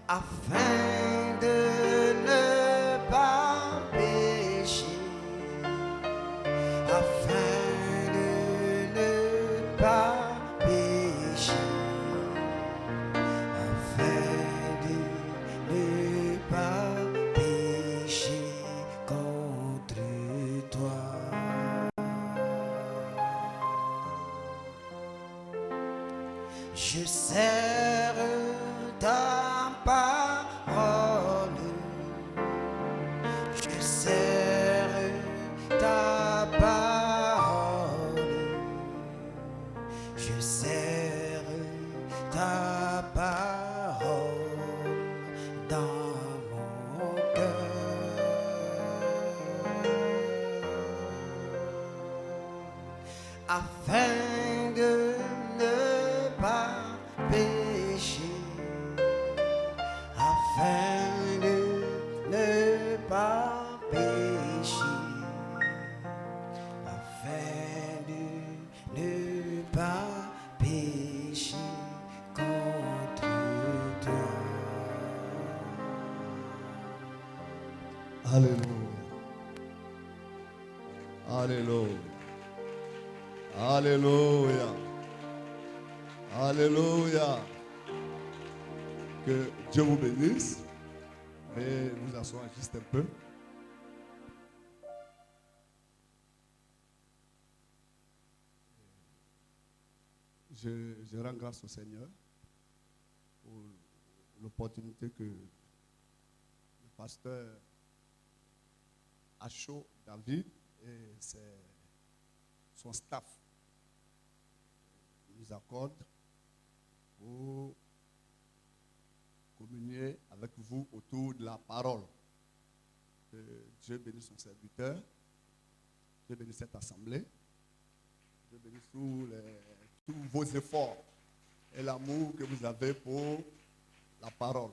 afin de ne pas pécher, afin de ne pas pécher, afin de ne pas pécher contre toi. Je serre ta parole, je serre ta parole, je serre ta parole dans mon cœur, afin de ne pas pécher, afin de ne pas pécher, afin de ne pas pécher contre toi. Alléluia. Alléluia. Alléluia. Alléluia. Que Dieu vous bénisse. Et nous asseoir juste un peu. Je rends grâce au Seigneur pour l'opportunité que le pasteur Acho David et son staff nous accordent pour communier avec vous autour de la parole. Que Dieu bénisse son serviteur, Dieu bénisse cette assemblée, Dieu bénisse tous vos efforts et l'amour que vous avez pour la parole.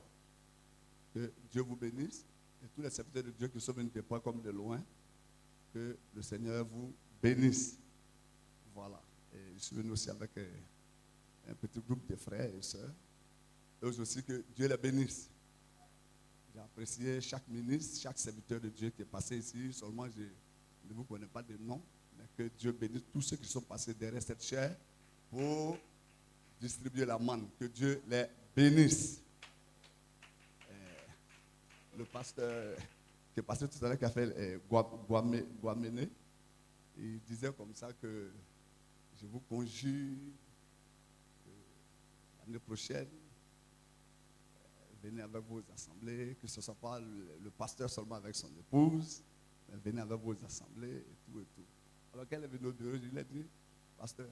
Que Dieu vous bénisse et tous les serviteurs de Dieu qui sont venus de près comme de loin, que le Seigneur vous bénisse. Voilà. Et je suis venu aussi avec un petit groupe de frères et sœurs. Et aussi que Dieu les bénisse. J'ai apprécié chaque ministre, chaque serviteur de Dieu qui est passé ici. Seulement, je ne vous connais pas de nom, mais que Dieu bénisse tous ceux qui sont passés derrière cette chaire pour distribuer la manne. Que Dieu les bénisse. Le pasteur qui est passé tout à l'heure, qui a fait Guaméné, il disait comme ça que je vous conjure l'année prochaine, venez avec vos assemblées, que ce ne soit pas le pasteur seulement avec son épouse, mais venez avec vos assemblées et tout et tout. Alors qu'elle est venue au bureau, je lui ai dit, pasteur,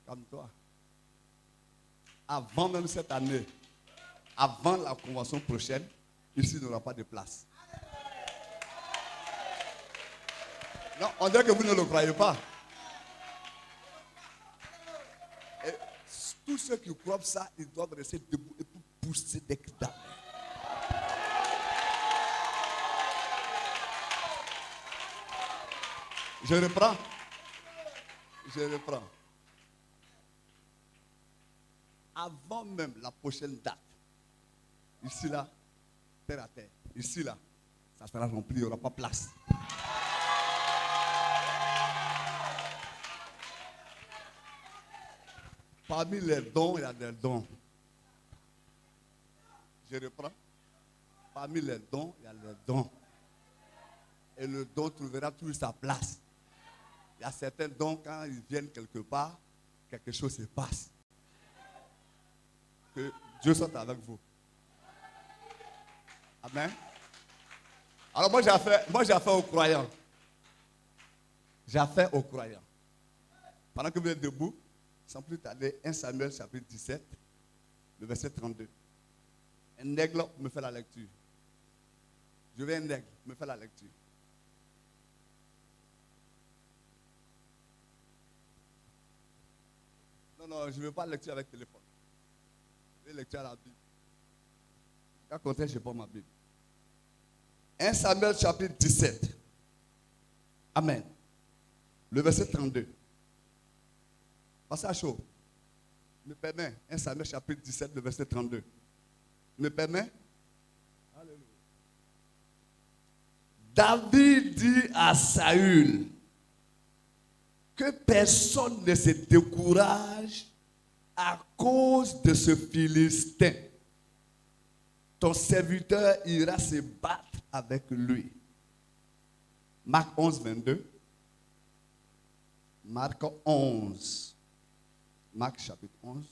calme-toi. Avant même cette année, avant la convention prochaine, ici il n'y aura pas de place. Non, on dirait que vous ne le croyez pas. Et tous ceux qui croient ça, ils doivent rester debout et pour pousser des cris d'amour. Je reprends. Avant même la prochaine date, ici là, terre à terre, ici là, ça sera rempli, il n'y aura pas place. Parmi les dons, il y a des dons. Je reprends. Parmi les dons, il y a les dons. Et le don trouvera toujours sa place. Il y a certains dons, quand ils viennent quelque part, quelque chose se passe. Que Dieu soit avec vous. Amen. Alors moi j'ai affaire aux croyants. J'ai affaire aux croyants. Pendant que vous êtes debout, sans plus tarder, 1 Samuel chapitre 17, le verset 32. Un aigle me fait la lecture. Je veux un aigle me fait la lecture. Non, je ne veux pas lecture avec téléphone. Je veux lecture à la Bible. Quand contraire, je prends ma Bible. 1 Samuel chapitre 17. Amen. Le verset 32. Passage chaud. Me permet, 1 Samuel chapitre 17, le verset 32. me permet? David dit à Saül que personne ne se décourage à cause de ce Philistin. Ton serviteur ira se battre avec lui. Marc 11, 22. Marc 11. Marc chapitre 11.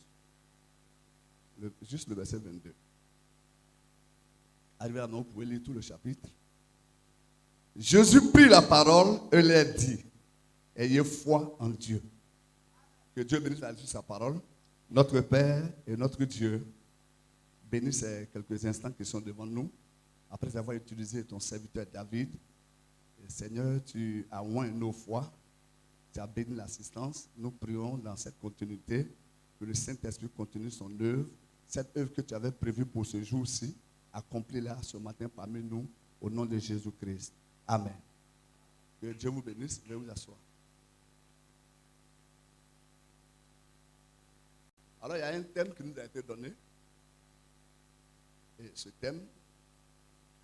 Juste le verset 22. Arrivé à nous, vous pouvez lire tout le chapitre. Jésus prit la parole et leur dit, ayez foi en Dieu. Que Dieu bénisse sa parole. Notre Père et notre Dieu, bénisse ces quelques instants qui sont devant nous. Après avoir utilisé ton serviteur David, et Seigneur, tu as oint nos foi, tu as béni l'assistance. Nous prions dans cette continuité que le Saint-Esprit continue son œuvre. Cette œuvre que tu avais prévue pour ce jour-ci, accomplis-la ce matin parmi nous, au nom de Jésus-Christ. Amen. Que Dieu vous bénisse. Veuillez vous asseoir. Alors, il y a un thème qui nous a été donné. Et ce thème,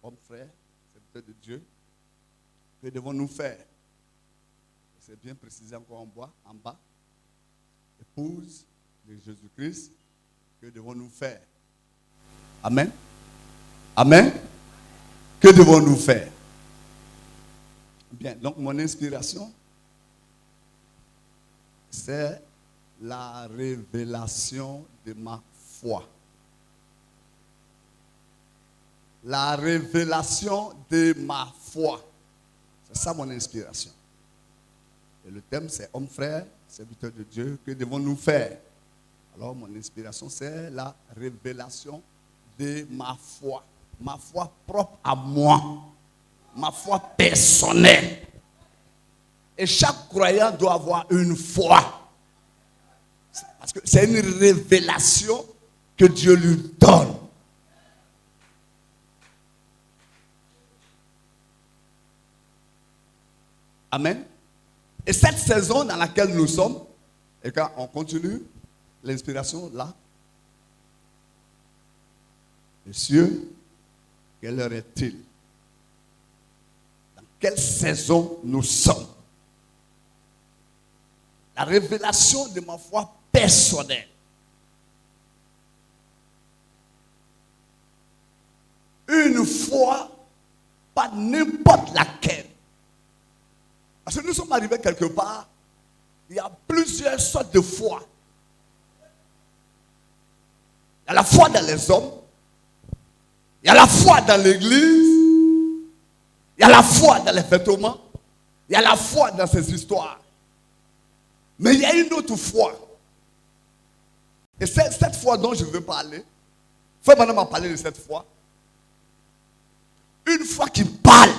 homme, frère, serviteur de Dieu, que devons-nous faire? C'est bien précisé encore en bas. Épouse de Jésus-Christ, que devons-nous faire? Amen. Amen. Que devons-nous faire? Bien, donc mon inspiration, c'est la révélation de ma foi. La révélation de ma foi. C'est ça mon inspiration. Et le thème, c'est homme, frère, serviteur de Dieu. Que devons-nous faire? Alors, mon inspiration, c'est la révélation de ma foi. Ma foi propre à moi. Ma foi personnelle. Et chaque croyant doit avoir une foi. Parce que c'est une révélation que Dieu lui donne. Amen. Et cette saison dans laquelle nous sommes, et quand on continue, l'inspiration là. Messieurs, quelle heure est-il? Dans quelle saison nous sommes? La révélation de ma foi personnelle. Une foi, pas n'importe laquelle. Parce que nous sommes arrivés quelque part, il y a plusieurs sortes de foi. Il y a la foi dans les hommes, il y a la foi dans l'église, il y a la foi dans les vêtements, il y a la foi dans ces histoires. Mais il y a une autre foi. Et c'est cette foi dont je veux parler. Frère Madame m'a parlé de cette foi. Une foi qui parle.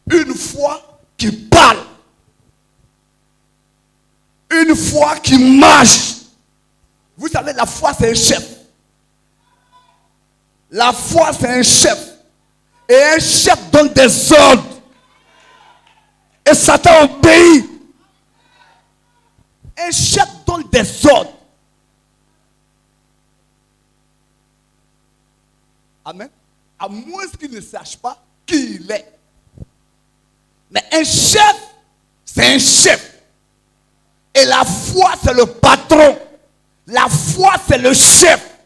Une foi qui parle. Une foi qui marche. Vous savez, la foi c'est un chef. La foi c'est un chef. Et un chef donne des ordres. Et Satan obéit. Un chef donne des ordres. Amen. À moins qu'il ne sache pas qui il est. Mais un chef, c'est un chef. Et la foi, c'est le patron. La foi, c'est le chef.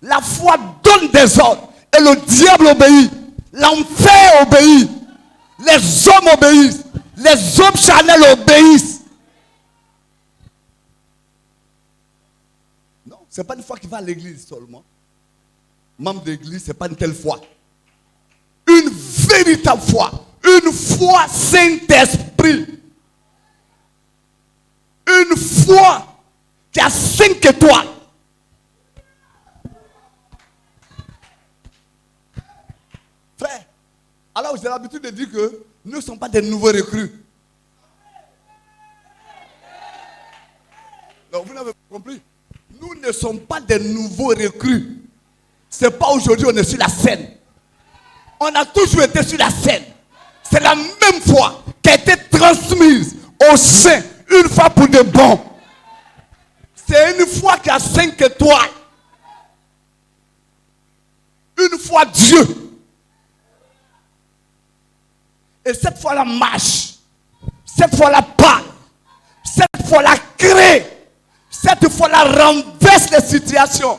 La foi donne des ordres. Et le diable obéit. L'enfer obéit. Les hommes obéissent. Les hommes charnels obéissent. Non, ce n'est pas une foi qui va à l'église seulement. Membre d'église, ce n'est pas une telle foi. Une véritable foi. Une foi Saint-Esprit. Une foi qui a 5 étoiles. Frère, alors j'ai l'habitude de dire que nous ne sommes pas des nouveaux recrues. Non, vous n'avez pas compris. Nous ne sommes pas des nouveaux recrues. Ce n'est pas aujourd'hui on est sur la scène. On a toujours été sur la scène. C'est la même foi qui a été transmise au sein une fois pour de bon. Ce une foi qui a 5 étoiles. Une foi Dieu. Et cette fois-là marche. Cette fois-là parle. Cette fois-là crée. Cette fois-là renverse les situations.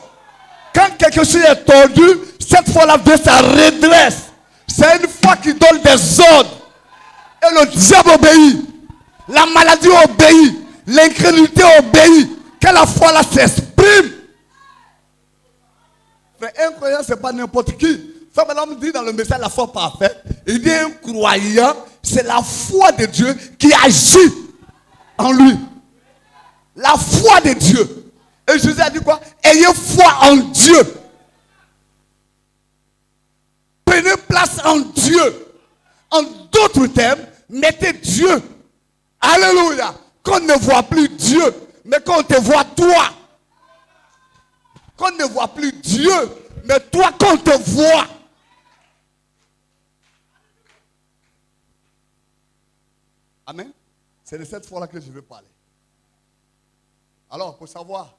Quand quelque chose est tordu, cette fois-là Dieu ça redresse. C'est une foi qui donne des ordres. Et le diable obéit. La maladie obéit. L'incrédulité obéit. Quand la foi là s'exprime. Mais un croyant, ce n'est pas n'importe qui. Frère Madame dit dans le message la foi parfaite, il dit un croyant, c'est la foi de Dieu qui agit en lui. La foi de Dieu. Et Jésus a dit quoi? Ayez foi en Dieu. Prenez place en Dieu. En d'autres termes, mettez Dieu. Alléluia. Qu'on ne voit plus Dieu, mais qu'on te voit toi. Qu'on ne voit plus Dieu, mais toi qu'on te voit. Amen. C'est de cette foi-là que je veux parler. Alors, pour savoir,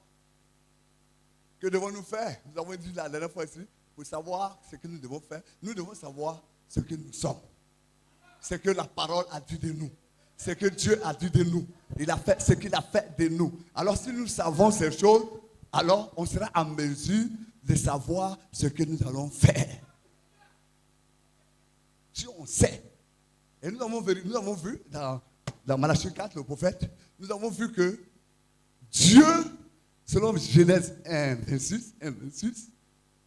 que devons-nous faire? Nous avons dit la dernière fois ici, pour savoir ce que nous devons faire, nous devons savoir ce que nous sommes. Ce que la parole a dit de nous. Ce que Dieu a dit de nous. Il a fait ce qu'il a fait de nous. Alors, si nous savons ces choses, alors on sera en mesure de savoir ce que nous allons faire. Si on sait. Et nous avons vu dans Malachie 4, le prophète, nous avons vu que Dieu, selon Genèse 1, 26,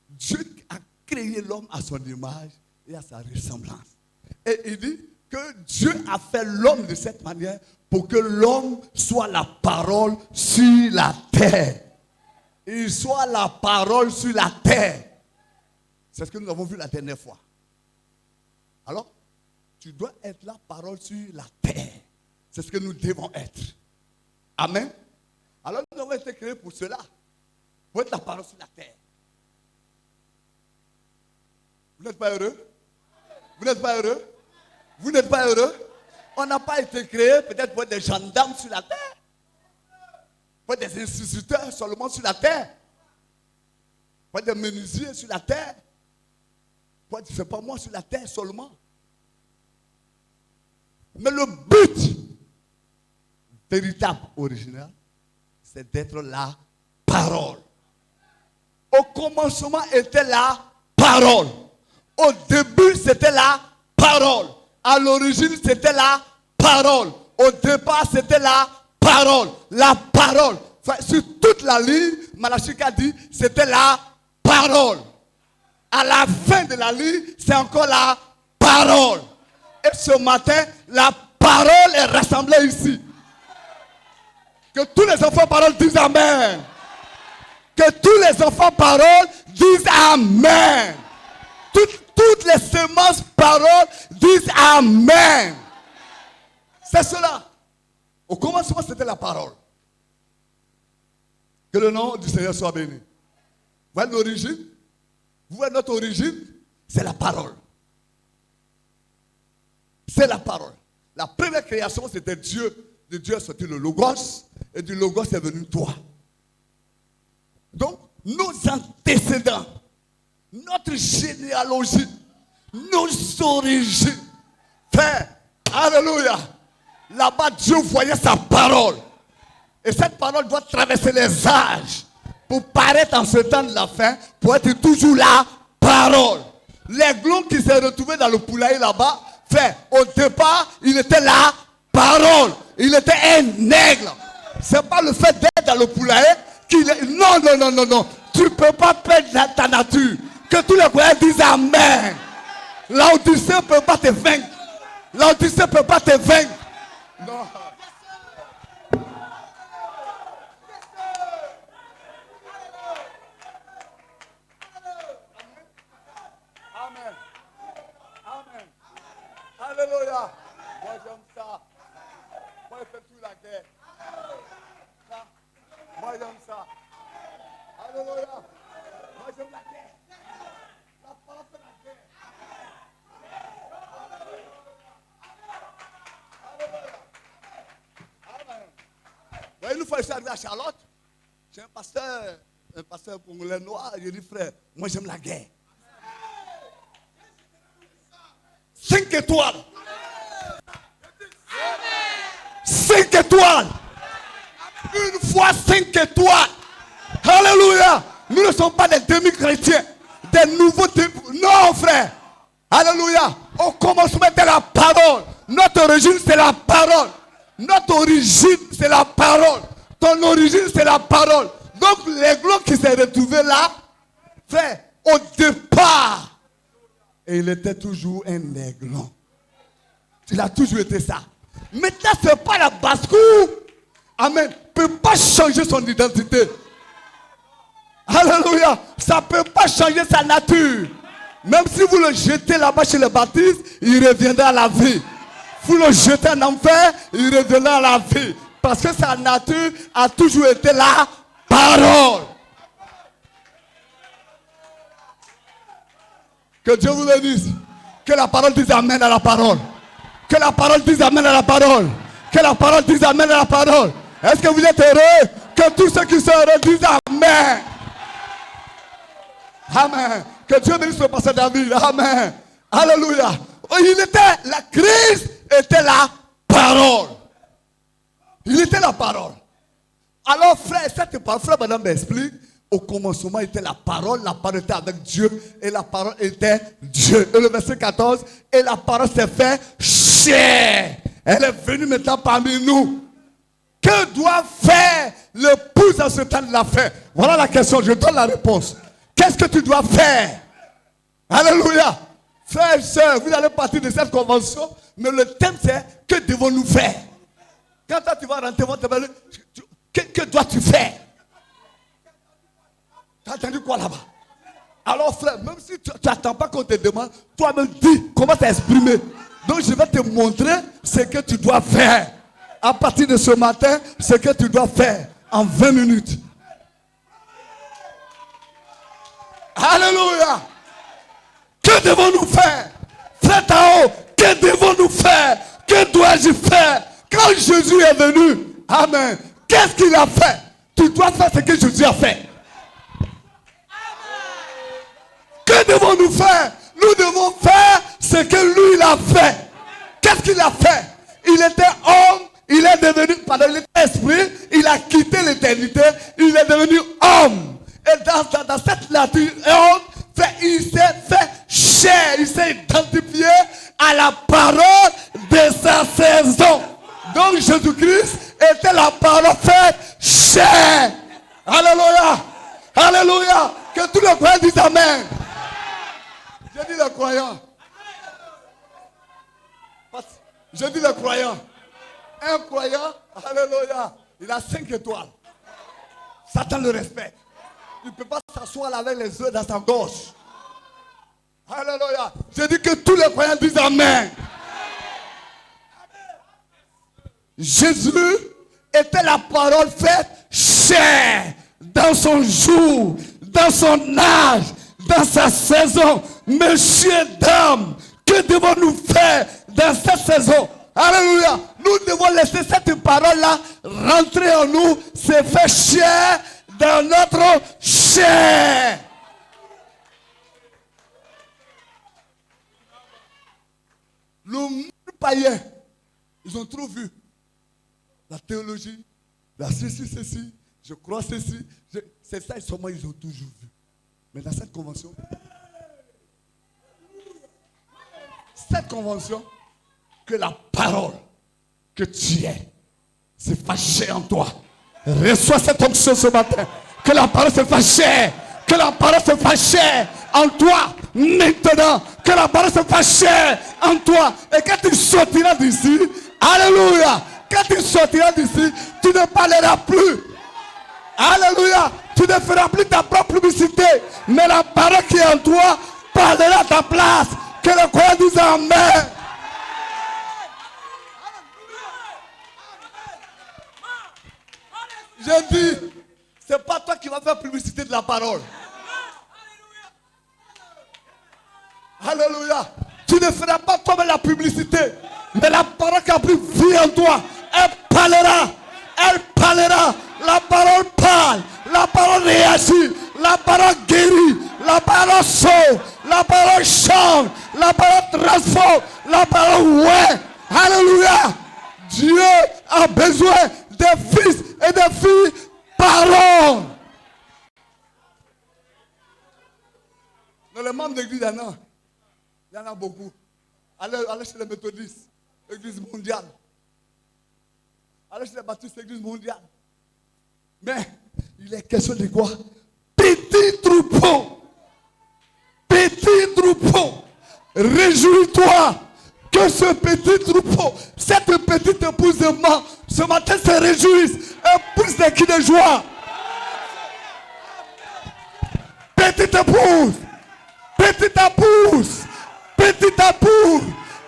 Dieu a créé l'homme à son image et à sa ressemblance. Et il dit que Dieu a fait l'homme de cette manière pour que l'homme soit la parole sur la terre. Il soit la parole sur la terre. C'est ce que nous avons vu la dernière fois. Alors, tu dois être la parole sur la terre. C'est ce que nous devons être. Amen. Alors, nous avons été créés pour cela. Pour être la parole sur la terre. Vous n'êtes pas heureux? Vous n'êtes pas heureux? Vous n'êtes pas heureux? On n'a pas été créés peut-être pour être des gendarmes sur la terre. Pour être des instituteurs seulement sur la terre. Pour être des menuisiers sur la terre. Pour être, c'est pas moi sur la terre seulement. Mais le but véritable, original, c'est d'être la parole. Au commencement était la parole. Au début, c'était la parole. À l'origine, c'était la parole. Au départ, c'était la parole. La parole. Enfin, sur toute la ligne, Malachie a dit, c'était la parole. À la fin de la ligne, c'est encore la parole. Et ce matin, la parole est rassemblée ici. Que tous les enfants parole disent Amen. Que tous les enfants parole disent Amen. Toutes les semences paroles disent Amen. C'est cela. Au commencement, c'était la parole. Que le nom du Seigneur soit béni. Vous voyez l'origine? Vous voyez notre origine? C'est la parole. C'est la parole. La première création, c'était Dieu. De Dieu est sorti le Logos. Et du Logos est venu toi. Donc, nos antécédents, notre généalogie, nos origines. Frère, alléluia. Là-bas, Dieu voyait sa parole. Et cette parole doit traverser les âges pour paraître en ce temps de la fin, pour être toujours la parole. L'aiglon qui s'est retrouvé dans le poulailler là-bas, frère, au départ, il était la parole. Il était un aigle. Ce n'est pas le fait d'être dans le poulailler qu'il est. Non, non, non, non, non. Tu ne peux pas perdre ta nature. Que tous les croyants disent Amen. L'Odyssée ne peut pas te vaincre. L'Odyssée ne peut pas te vaincre. Non. Amen. Amen. Alléluia. Moi j'aime ça. Moi je fais tout la guerre. Ça. Moi j'aime ça. Alléluia. Moi j'aime la guerre. La parole fait la guerre. Alléluia. Amen. Vous voyez, une fois je suis arrivé à Charlotte, J'ai un pasteur congolais noir. Il dit, frère, moi j'aime la guerre. 5 étoiles. 5 étoiles. Une fois 5 étoiles. Alléluia. Nous ne sommes pas des demi-chrétiens. Des nouveaux non, frère. Alléluia. Au commencement de la parole. Notre origine, c'est la parole. Notre origine, c'est la parole. Ton origine, c'est la parole. Donc, l'aiglon qui s'est retrouvé là, frère, au départ, et il était toujours un aiglon. Il a toujours été ça. Maintenant, ce n'est pas la basse-cour. Amen. Ne peut pas changer son identité. Alléluia. Ça ne peut pas changer sa nature. Même si vous le jetez là-bas chez les baptistes, il reviendra à la vie. Vous le jetez en enfer, il reviendra à la vie. Parce que sa nature a toujours été la parole. Que Dieu vous bénisse. Que la parole dise amen à la parole. Que la parole dise amen à la parole. Que la parole dise amen à la parole. Est-ce que vous êtes heureux? Que tous ceux qui sont heureux disent amen. Amen. Que Dieu bénisse le pasteur David. Amen. Alléluia. La crise était la parole. Il était la parole. Alors frère, cette parole, frère madame m'explique. Au commencement était la parole était avec Dieu et la parole était Dieu. Et le verset 14, et la parole s'est fait chair. Elle est venue maintenant parmi nous. Que doit faire l'épouse dans ce temps de la fin? Voilà la question, je donne la réponse. Qu'est-ce que tu dois faire? Alléluia. Frères et sœurs, vous allez partir de cette convention, mais le thème c'est, que devons-nous faire? Quand toi, tu vas rentrer, que dois-tu faire? Tu as entendu quoi là-bas? Alors frère, même si tu n'attends pas qu'on te demande, toi-même dis comment t'exprimer. Donc je vais te montrer ce que tu dois faire. À partir de ce matin, ce que tu dois faire en 20 minutes. Alléluia. Que devons-nous faire? Frère Tao, que devons-nous faire? Que dois-je faire? Quand Jésus est venu, amen, qu'est-ce qu'il a fait? Tu dois faire ce que Jésus a fait. Que devons-nous faire? Nous devons faire ce que lui il a fait. Qu'est-ce qu'il a fait? Il était homme, il est devenu, par l'esprit, il a quitté l'éternité, il est devenu homme. Et dans cette nature, homme, il s'est fait chair, il s'est identifié à la parole de sa saison. Donc Jésus-Christ était la parole faite chair. Alléluia. Alléluia. Que tous les croyants disent amen. Je dis les croyants. Je dis les croyants. Un croyant, alléluia, il a 5 étoiles. Satan le respecte. Il ne peut pas s'asseoir avec les œufs dans sa gorge. Alléluia. Je dis que tous les croyants disent amen. Jésus était la parole faite chair dans son jour, dans son âge, dans sa saison. Messieurs, dames, que devons-nous faire dans cette saison? Alléluia. Nous devons laisser cette parole-là rentrer en nous, se faire chair dans notre chair. Le monde païen, ils ont trop vu la théologie, la ceci, je crois ceci. C'est ça, seulement ils ont toujours vu. Mais dans cette convention, que la parole que tu es s'est fâchée en toi. Reçois cette onction ce matin. Que la parole se fâche. Que la parole se fâche en toi maintenant. Que la parole se fâche en toi. Et quand tu sortiras d'ici, alléluia. Quand tu sortiras d'ici, tu ne parleras plus. Alléluia. Tu ne feras plus ta propre publicité. Mais la parole qui est en toi parlera à ta place. Que le croyant dise amen. Je dis, c'est pas toi qui vas faire publicité de la parole. Alléluia. Tu ne feras pas toi-même la publicité. Mais la parole qui a pris vie en toi, elle parlera. Elle parlera. La parole parle. La parole guérit, la parole sauve, la parole change, la parole transforme, la parole ouais. Alléluia. Dieu a besoin des fils et des filles parole. Dans les membres d'église, il y en a beaucoup. Allez chez les méthodistes, l'église mondiale. Allez chez les baptistes, l'église mondiale. Mais il est question de quoi? Petit troupeau. Petit troupeau. Réjouis-toi que ce petit troupeau, cette petite épouse de moi, ce matin se réjouisse. Épouse de qui de joie. Petite épouse. Petite épouse. Petite épouse.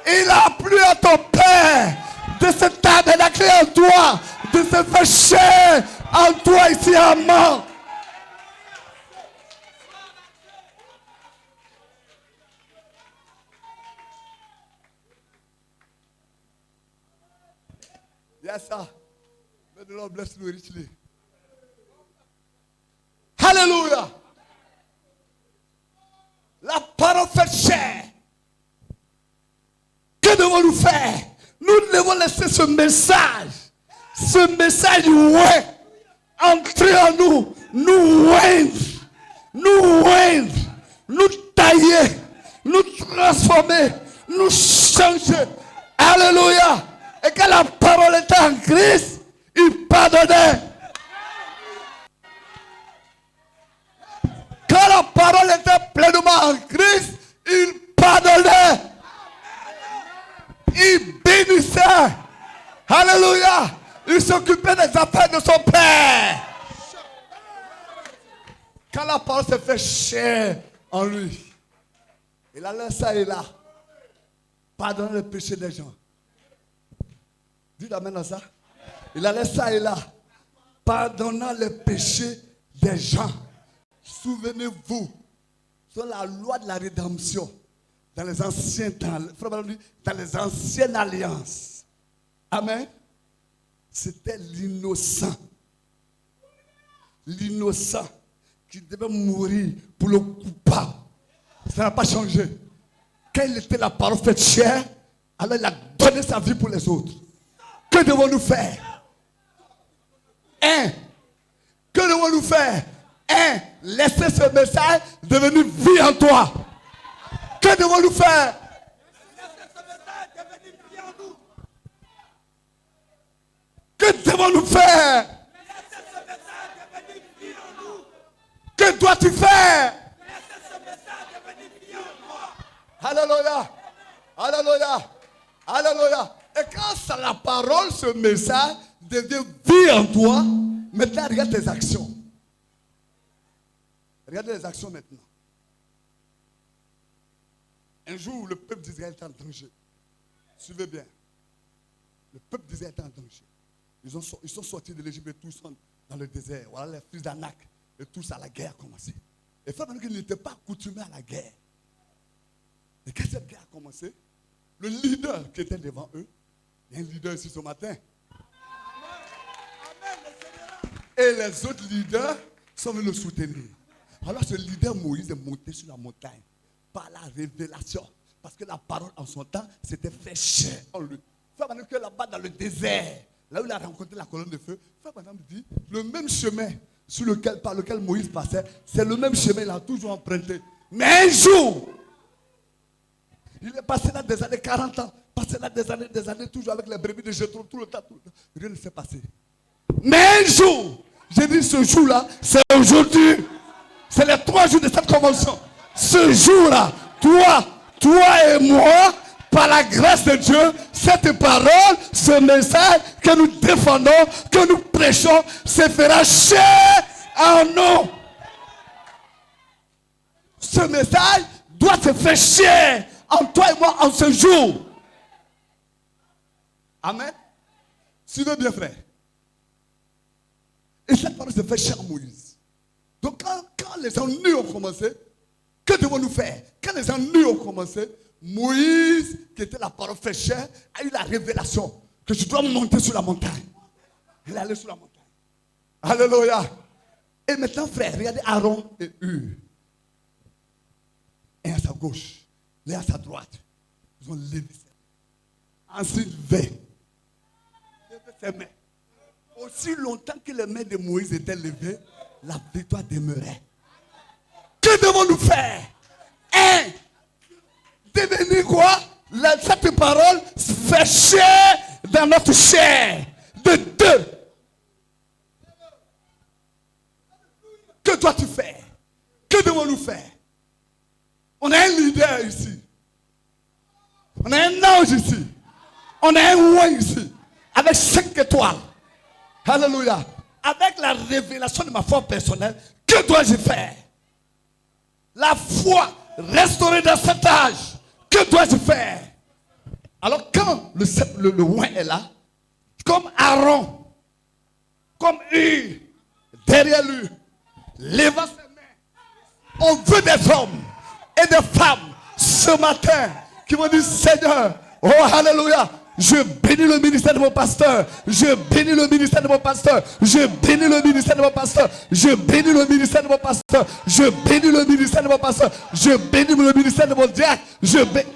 Il a plu à ton père de se tabernacler en toi, de se faire chair en toi ici à moi. Yes, sir. May the Lord bless you richly. Hallelujah. La parole fait chair. Que devons-nous faire? Nous devons laisser ce message ouais, entrer en nous, nous oindre, nous tailler, nous transformer, nous changer. Alléluia. Et quand la parole était en Christ, il pardonnait. Quand la parole était pleinement en Christ, il pardonnait. Il bénissait. Alléluia. Il s'occupait des affaires de son Père. Quand la parole se fait chair en lui, il allait ça et là. Pardonner le péché des gens. Dites amen à ça. Il allait ça et là. Pardonnant le péché des gens. Souvenez-vous, sur la loi de la rédemption, dans les anciennes alliances. Amen. C'était l'innocent. L'innocent qui devait mourir pour le coupable. Ça n'a pas changé. Quand il était la parole faite chair, alors il a donné sa vie pour les autres. Que devons-nous faire? Que devons-nous faire? Laisser ce message devenir vie en toi. Que devons-nous faire? Que devons-nous faire? Que dois-tu faire? Alléluia. Alléluia. Alléluia. Et quand ça, la parole, ce message devient vie en toi, maintenant regarde tes actions. Regarde les actions maintenant. Un jour, le peuple d'Israël était en danger. Suivez bien. Le peuple d'Israël était en danger. Ils sont sortis de l'Égypte et tous sont dans le désert. Voilà les fils d'Anak. Et tous à la guerre a commencé. Et il faut qu'ils n'étaient pas accoutumés à la guerre. Et quand cette guerre a commencé, le leader qui était devant eux, il y a un leader ici ce matin. Et les autres leaders sont venus le soutenir. Alors ce leader Moïse est monté sur la montagne par la révélation. Parce que la parole en son temps, c'était fait chair en lui. Frère Branham que là-bas dans le désert, là où il a rencontré la colonne de feu, Frère Branham dit, le même chemin par lequel Moïse passait, c'est le même chemin qu'il a toujours emprunté. Mais un jour, il est passé là des années 40 ans, passé là des années, toujours avec les brebis de Jéthro, tout le temps. Rien ne s'est passé. Mais un jour, j'ai dit ce jour-là, c'est aujourd'hui. C'est les 3 jours de cette convention. Ce jour-là, toi et moi, par la grâce de Dieu, cette parole, ce message que nous défendons, que nous prêchons, se fera chair en nous. Ce message doit se faire chair en toi et moi en ce jour. Amen. Suivez bien, frère. Et cette parole se fait chair en Moïse. Donc quand les ennuis ont commencé, que devons-nous faire? Quand les ennuis ont commencé, Moïse, qui était la parole faite chair, a eu la révélation que je dois monter sur la montagne. Il est allé sur la montagne. Alléluia. Et maintenant, frère, regardez Aaron et Hur. Un à sa gauche, l'un à sa droite. Ils ont levé ses mains. Ensuite, levé ses mains. Aussi longtemps que les mains de Moïse étaient levées, la victoire demeurait. Que devons-nous faire? Un, devenir quoi? Cette parole fait chair dans notre chair. De deux, que dois-tu faire? Que devons-nous faire? On a un leader ici. On a un ange ici. On a un roi ici. Avec 5 étoiles. Alléluia. Avec la révélation de ma foi personnelle, que dois-je faire? La foi restaurée dans cet âge, que dois-je faire? Alors quand le roi est là, comme Aaron, comme Hur, derrière lui, levant ses mains, on veut des hommes et des femmes ce matin qui vont dire Seigneur, oh alléluia, je bénis le ministère de mon pasteur, je bénis le ministère de mon pasteur, je bénis le ministère de mon pasteur, je bénis le ministère de mon pasteur, je bénis le ministère de mon pasteur, je bénis le ministère de mon diacre, je bénis.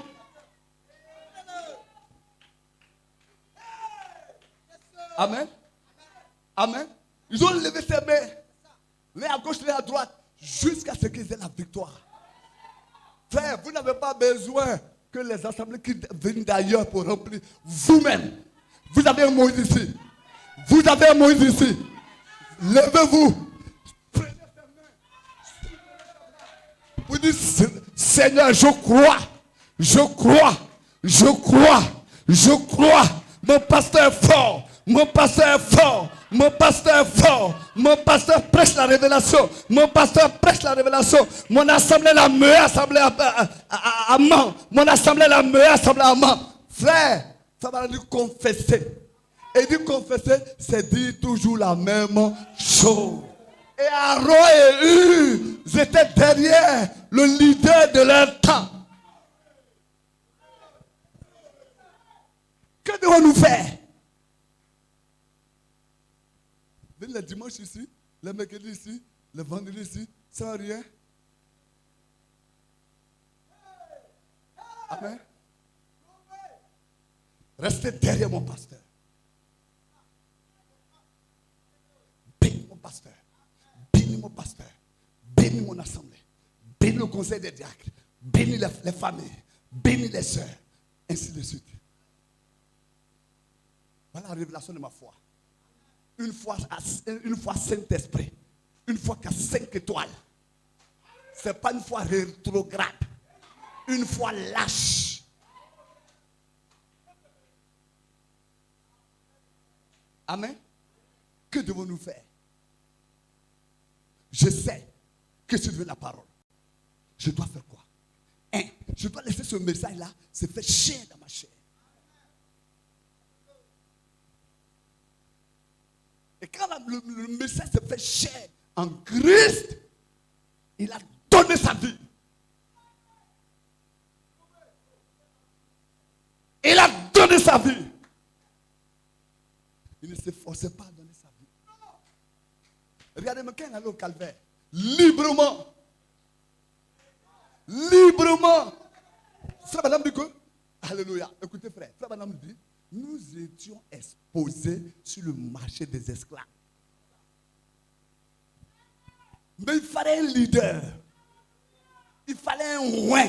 Amen. Amen. Ils ont levé ses mains, l'un à gauche, l'un à droite, jusqu'à ce qu'ils aient la victoire. Frère, vous n'avez pas besoin que les assemblées qui viennent d'ailleurs pour remplir vous-même. Vous avez un Moïse ici. Vous avez un Moïse ici. Levez-vous. Prenez ses mains. Vous dites, Seigneur, je crois. Je crois. Je crois. Je crois. Mon pasteur est fort. Mon pasteur est fort. Mon pasteur est fort. Mon pasteur prêche la révélation. Mon pasteur prêche la révélation. Mon assemblée est la meilleure assemblée à Mans. Mon assemblée est la meilleure assemblée à Mans. Frère, ça va dire confesser. Et dire confesser, c'est dire toujours la même chose. Et Aaron et Hur, ils étaient derrière le leader de leur temps. Que devons-nous faire? Le dimanche ici, le mercredi ici, le vendredi ici, sans rien. Amen. Restez derrière mon pasteur. Bénis mon pasteur. Bénis mon pasteur. Bénis mon assemblée. Bénis le conseil des diacres. Bénis les familles. Bénis les sœurs. Ainsi de suite. Voilà la révélation de ma foi. Une fois Saint-Esprit, une fois qu'à 5 étoiles. Ce n'est pas une fois rétrograde, une fois lâche. Amen. Que devons-nous faire? Je sais que si je veux la parole, je dois faire quoi? Je dois laisser ce message-là se faire chair dans ma chair. Et quand le message se fait chair en Christ, il a donné sa vie. Il a donné sa vie. Il ne s'efforçait pas à donner sa vie. Regardez-moi quand il allait au calvaire. Librement. Librement. Frère Madame dit que, alléluia, écoutez frère, Frère Madame dit, nous étions exposés sur le marché des esclaves. Mais il fallait un leader. Il fallait un roi.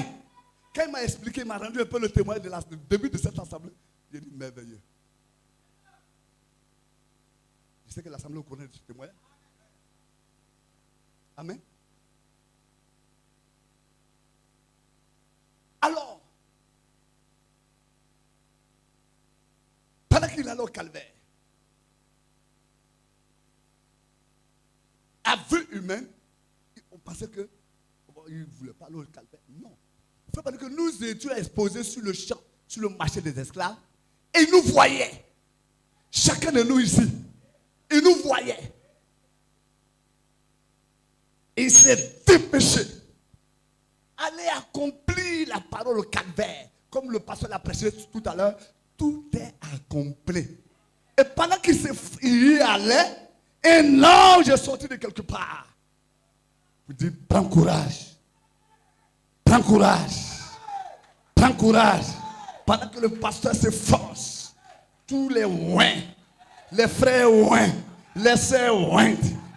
Quand il m'a expliqué, il m'a rendu un peu le témoin du début de cette assemblée. J'ai dit merveilleux. Je sais que l'assemblée connaît ce témoin. Amen. Alors, pendant qu'il allait au calvaire, à vue humaine, on pensait que il ne voulait pas aller au calvaire. Non. Il faut pas dire que nous étions exposés sur le champ, sur le marché des esclaves, et ils nous voyaient. Chacun de nous ici, il nous voyait. Et il s'est dépêché. Aller accomplir la parole au calvaire. Comme le pasteur l'a prêché tout à l'heure, tout est accompli. Et pendant qu'il y allait, un ange est sorti de quelque part. Vous dites, prends courage. Prends courage. Prends courage. Pendant que le pasteur s'efforce, tous les ouins, les frères ouins, les sœurs ouins,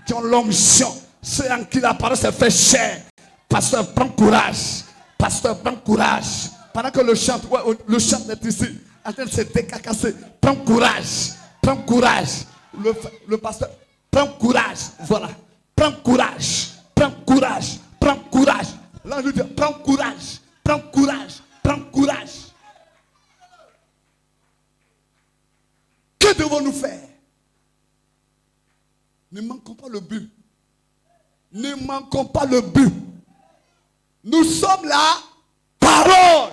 qui ont l'onction, ceux en qui la parole se fait chair. Pasteur, prends courage. Pasteur, prends courage. Pendant que le chant est ici, en train de se décacasser. Prends courage. Prends courage. Le pasteur, prends courage. Voilà. Prends courage. Prends courage. Prends courage. Là, je dis, prends courage. Prends courage. Prends courage. Que devons-nous faire? Ne manquons pas le but. Ne manquons pas le but. Nous sommes la parole.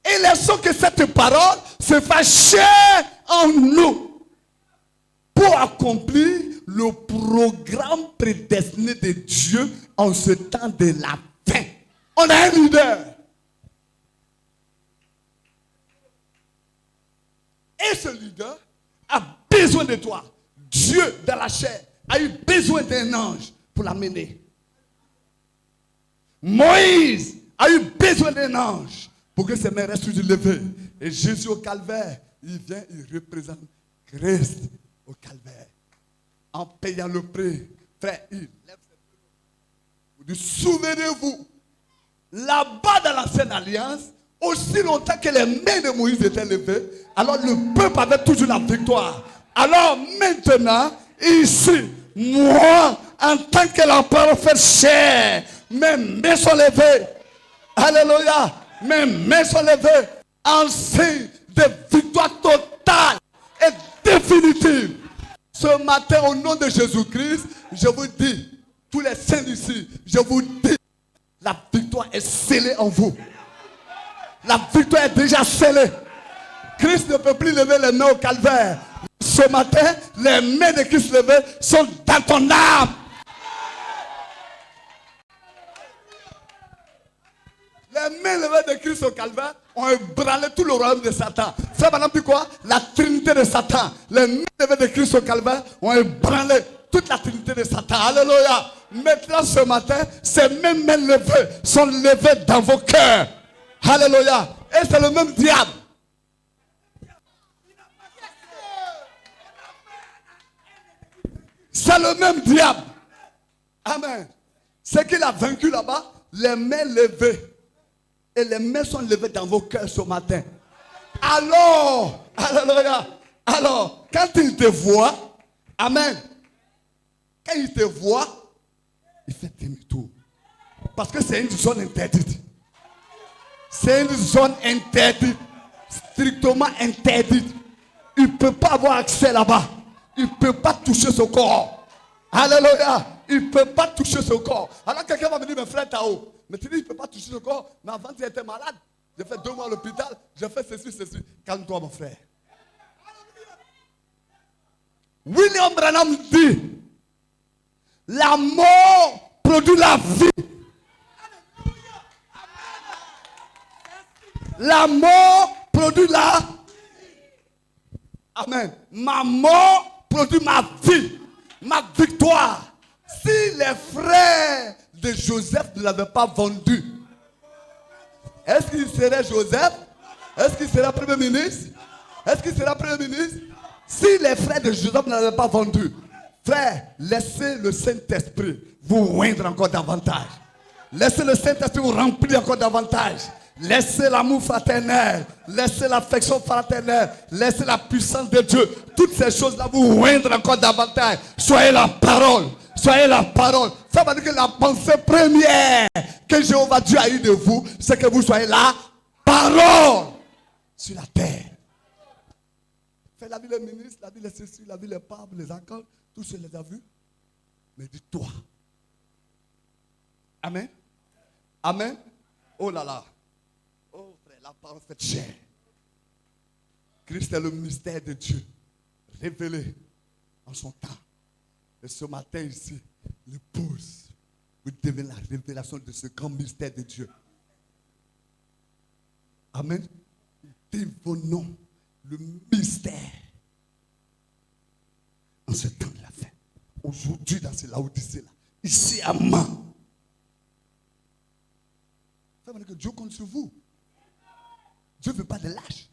Et laissons que cette parole se fasse chair en nous pour accomplir le programme prédestiné de Dieu en ce temps de la fin. On a un leader. Et ce leader a besoin de toi. Dieu, dans la chair, a eu besoin d'un ange pour l'amener. Moïse a eu besoin d'un ange pour que ses mains restent toujours levées. Et Jésus au calvaire, il vient, il représente Christ au calvaire. En payant le prix, frère, il lève ses mains. Vous dites, souvenez-vous, là-bas dans l'ancienne alliance, aussi longtemps que les mains de Moïse étaient levées, alors le peuple avait toujours la victoire. Alors maintenant, ici, moi, en tant que la parole fait chair, mes mains sont levées. Alléluia. Mes mains sont levées en signe de victoire totale et définitive. Ce matin, au nom de Jésus-Christ, je vous dis, tous les saints ici, je vous dis, la victoire est scellée en vous. La victoire est déjà scellée. Christ ne peut plus lever les mains au calvaire. Ce matin, les mains de Christ levées sont dans ton âme. Les mains levées de Christ au calvaire ont ébranlé tout le royaume de Satan. C'est par exemple quoi? La trinité de Satan. Les mains levées de Christ au calvaire ont ébranlé toute la trinité de Satan. Alléluia. Maintenant ce matin, ces mêmes mains levées sont levées dans vos cœurs. Alléluia. Et c'est le même diable. C'est le même diable. Amen. Ce qu'il a vaincu là-bas, les mains levées. Et les mains sont levées dans vos cœurs ce matin. Alors, alléluia. Alors, quand il te voit, amen. Quand il te voit, il fait demi-tour. Parce que c'est une zone interdite. C'est une zone interdite. Strictement interdite. Il ne peut pas avoir accès là-bas. Il ne peut pas toucher ce corps. Alléluia. Il ne peut pas toucher ce corps. Alors quelqu'un va me dire, mes frères Tao, mais tu dis, il ne peut pas toucher ce corps. Mais avant, tu étais malade. J'ai fait 2 mois à l'hôpital. J'ai fait ceci. Calme-toi, mon frère. William Branham dit, la mort produit la vie. La mort produit la vie. Amen. Ma mort produit ma vie, ma victoire. Si les frères de Joseph ne l'avaient pas vendu, est-ce qu'il serait Joseph? Est-ce qu'il serait premier ministre? Est-ce qu'il serait premier ministre? Si les frères de Joseph ne l'avaient pas vendu, frère, laissez le Saint-Esprit vous oindre encore davantage. Laissez le Saint-Esprit vous remplir encore davantage. Laissez l'amour fraternel, laissez l'affection fraternelle, laissez la puissance de Dieu. Toutes ces choses-là vous oindre encore davantage. Soyez la parole. Soyez la parole. Ça veut dire que la pensée première que Jéhovah Dieu a eue de vous, c'est que vous soyez la parole sur la terre. Fait la vie les ministres, la vie les ceci, la vie les papes, les accords, tout ce les a vus. Mais dis-toi. Amen. Amen. Oh là là. Oh frère, la parole fait chair. Christ est le mystère de Dieu, révélé en son temps. Et ce matin ici, l'épouse, vous devez la révélation de ce grand mystère de Dieu. Amen. Dévoilons le mystère en ce temps de la fin. Aujourd'hui, dans ce Laodicée là, ici à Mans, que Dieu compte sur vous. Dieu ne veut pas de lâches.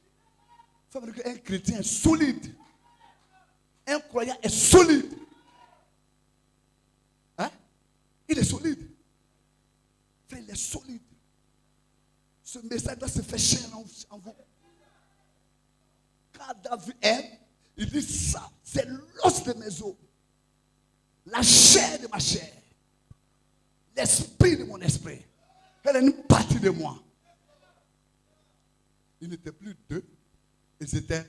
Un chrétien est solide. Un croyant est solide. Hein? Il est solide. Frère, il est solide. Ce message doit se faire chair en vous. Quand David aime, il dit ça, c'est l'os de mes os, la chair de ma chair, l'esprit de mon esprit. Elle est une partie de moi. Ils n'étaient plus deux, ils étaient.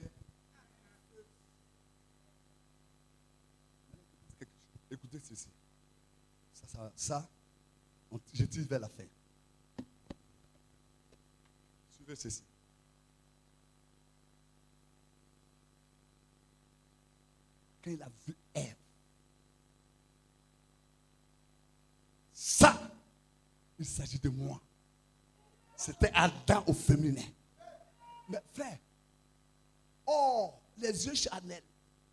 Écoutez ceci. Ça je tire vers la fin. Suivez ceci. Quand il a vu Ève, ça, il s'agit de moi. C'était Adam au féminin. Mais frère, les yeux charnels